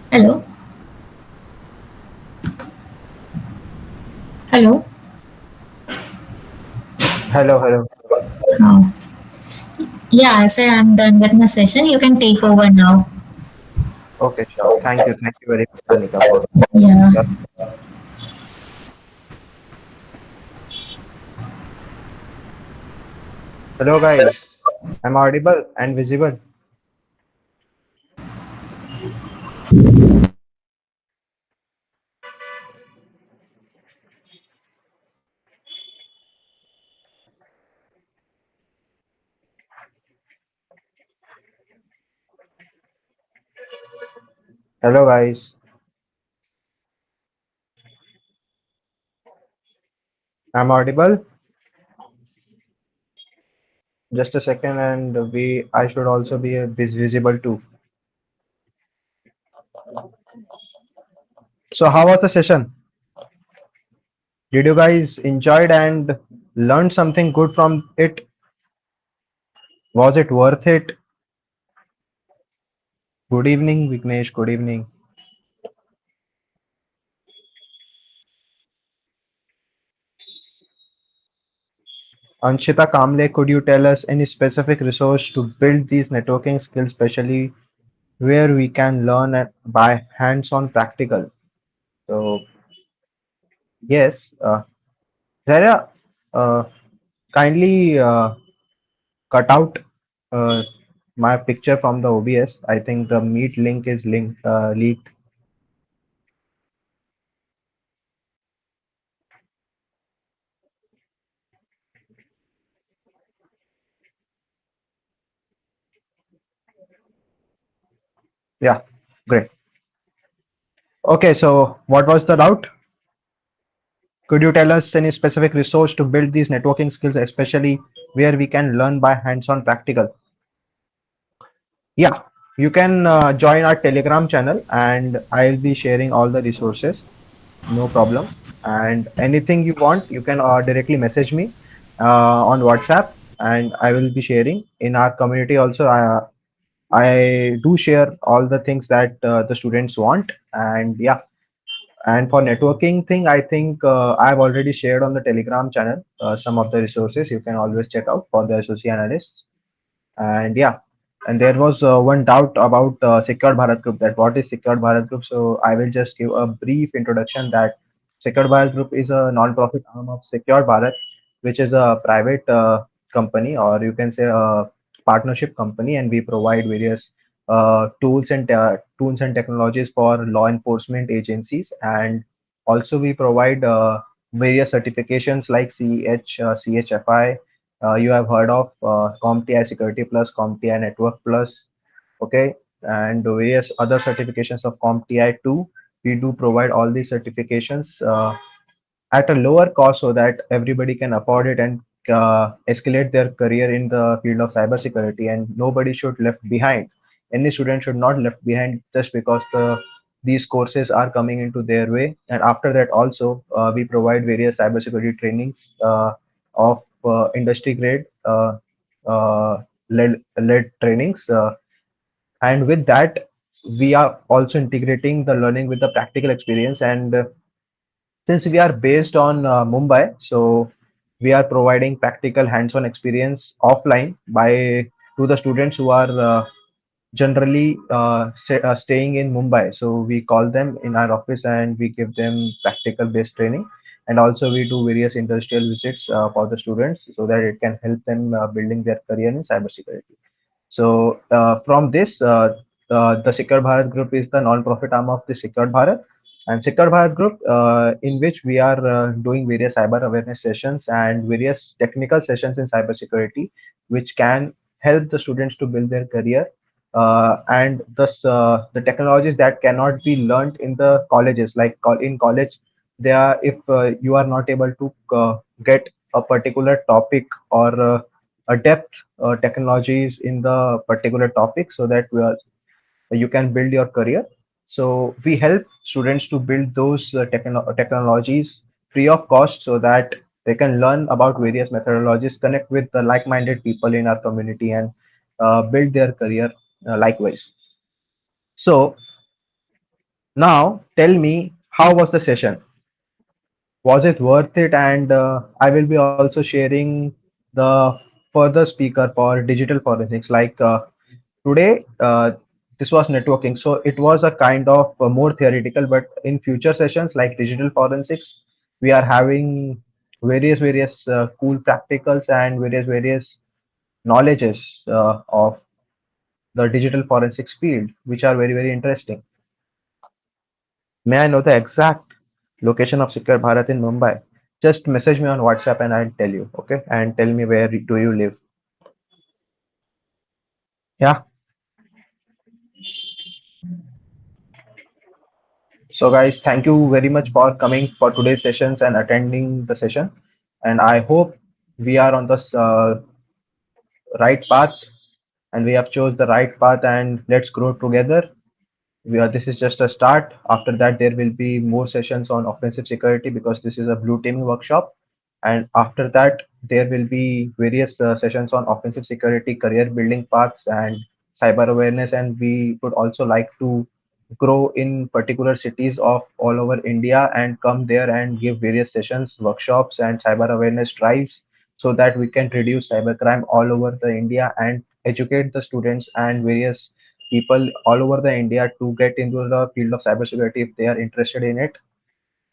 Hello, hello. Hello, hello. Oh. Yeah, I said I'm done with my session. You can take over now. Okay, sure. Thank you very much, Sanika, for Yeah. that. Hello, guys. I'm audible and visible. Hello, guys. I'm audible. Just a second, and I should also be visible too. So, how was the session? Did you guys enjoyed and learned something good from it? Was it worth it? Good evening, Vignesh. Good evening. Anshita Kamle, could you tell us any specific resource to build these networking skills, especially where we can learn by hands-on practical? So, yes, Zarya, kindly cut out uh, my picture from the OBS. I think the Meet link is leaked. Yeah, great. Okay, so what was the route? Could you tell us any specific resource to build these networking skills, especially where we can learn by hands-on practical? Yeah, you can join our Telegram channel and I'll be sharing all the resources. No problem. And anything you want, you can directly message me on WhatsApp and I will be sharing in our community also. I do share all the things that the students want. And yeah, and for networking thing, I think I've already shared on the Telegram channel some of the resources you can always check out for the associate analysts. And yeah, and there was one doubt about Secured Bharat Group, that what is Secured Bharat Group. So I will just give a brief introduction that Secured Bharat Group is a non-profit arm of Secured Bharat, which is a private company, or you can say a partnership company, and we provide various tools and technologies for law enforcement agencies, and also we provide various certifications like CHFI. You have heard of CompTIA Security Plus, CompTIA Network Plus, okay, and various other certifications of CompTIA 2. We do provide all these certifications at a lower cost so that everybody can afford it and escalate their career in the field of cybersecurity, and nobody should left behind. Any student should not left behind just because these courses are coming into their way. And after that also we provide various cybersecurity trainings of industry grade led trainings, and with that we are also integrating the learning with the practical experience. And since we are based on Mumbai, so we are providing practical hands-on experience offline by to the students who are generally staying in Mumbai. So we call them in our office and we give them practical based training. And also we do various industrial visits for the students so that it can help them building their career in cybersecurity. So from this, the Secured Bharat Group is the non-profit arm of the Secured Bharat, and Secured Bharat Group, in which we are doing various cyber awareness sessions and various technical sessions in cybersecurity, which can help the students to build their career. And thus, the technologies that cannot be learned in the colleges, like in college, they are, if you are not able to get a particular topic or a depth technologies in the particular topic so that you can build your career. So we help students to build those technologies free of cost so that they can learn about various methodologies, connect with the like-minded people in our community, and build their career likewise. So now tell me, how was the session? Was it worth it? And I will be also sharing the further speaker for digital forensics. Like today, this was networking, so it was a kind of more theoretical, but in future sessions like digital forensics, we are having various cool practicals and various knowledges of the digital forensics field, which are very interesting. May I know the exact location of Secure Bharat in Mumbai? Just message me on WhatsApp and I'll tell you, okay? And tell me where do you live. Yeah. So guys, thank you very much for coming for today's sessions and attending the session. And I hope we are on the right path, and we have chose the right path, and let's grow together. This is just a start. After that, there will be more sessions on offensive security because this is a blue teaming workshop. And after that, there will be various sessions on offensive security, career building paths, and cyber awareness. And we would also like to grow in particular cities of all over India and come there and give various sessions, workshops, and cyber awareness drives so that we can reduce cybercrime all over the India and educate the students and various people all over the India to get into the field of cybersecurity if they are interested in it.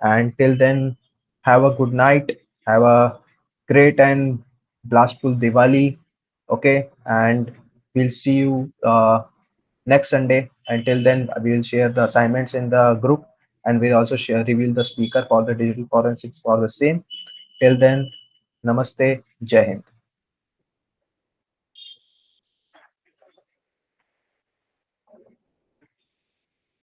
And till then, have a good night, have a great and blastful Diwali. Okay, and we'll see you next Sunday. Until then, we will share the assignments in the group, and we'll also share reveal the speaker for the digital forensics for the same. Till then, Namaste, Jai Hind.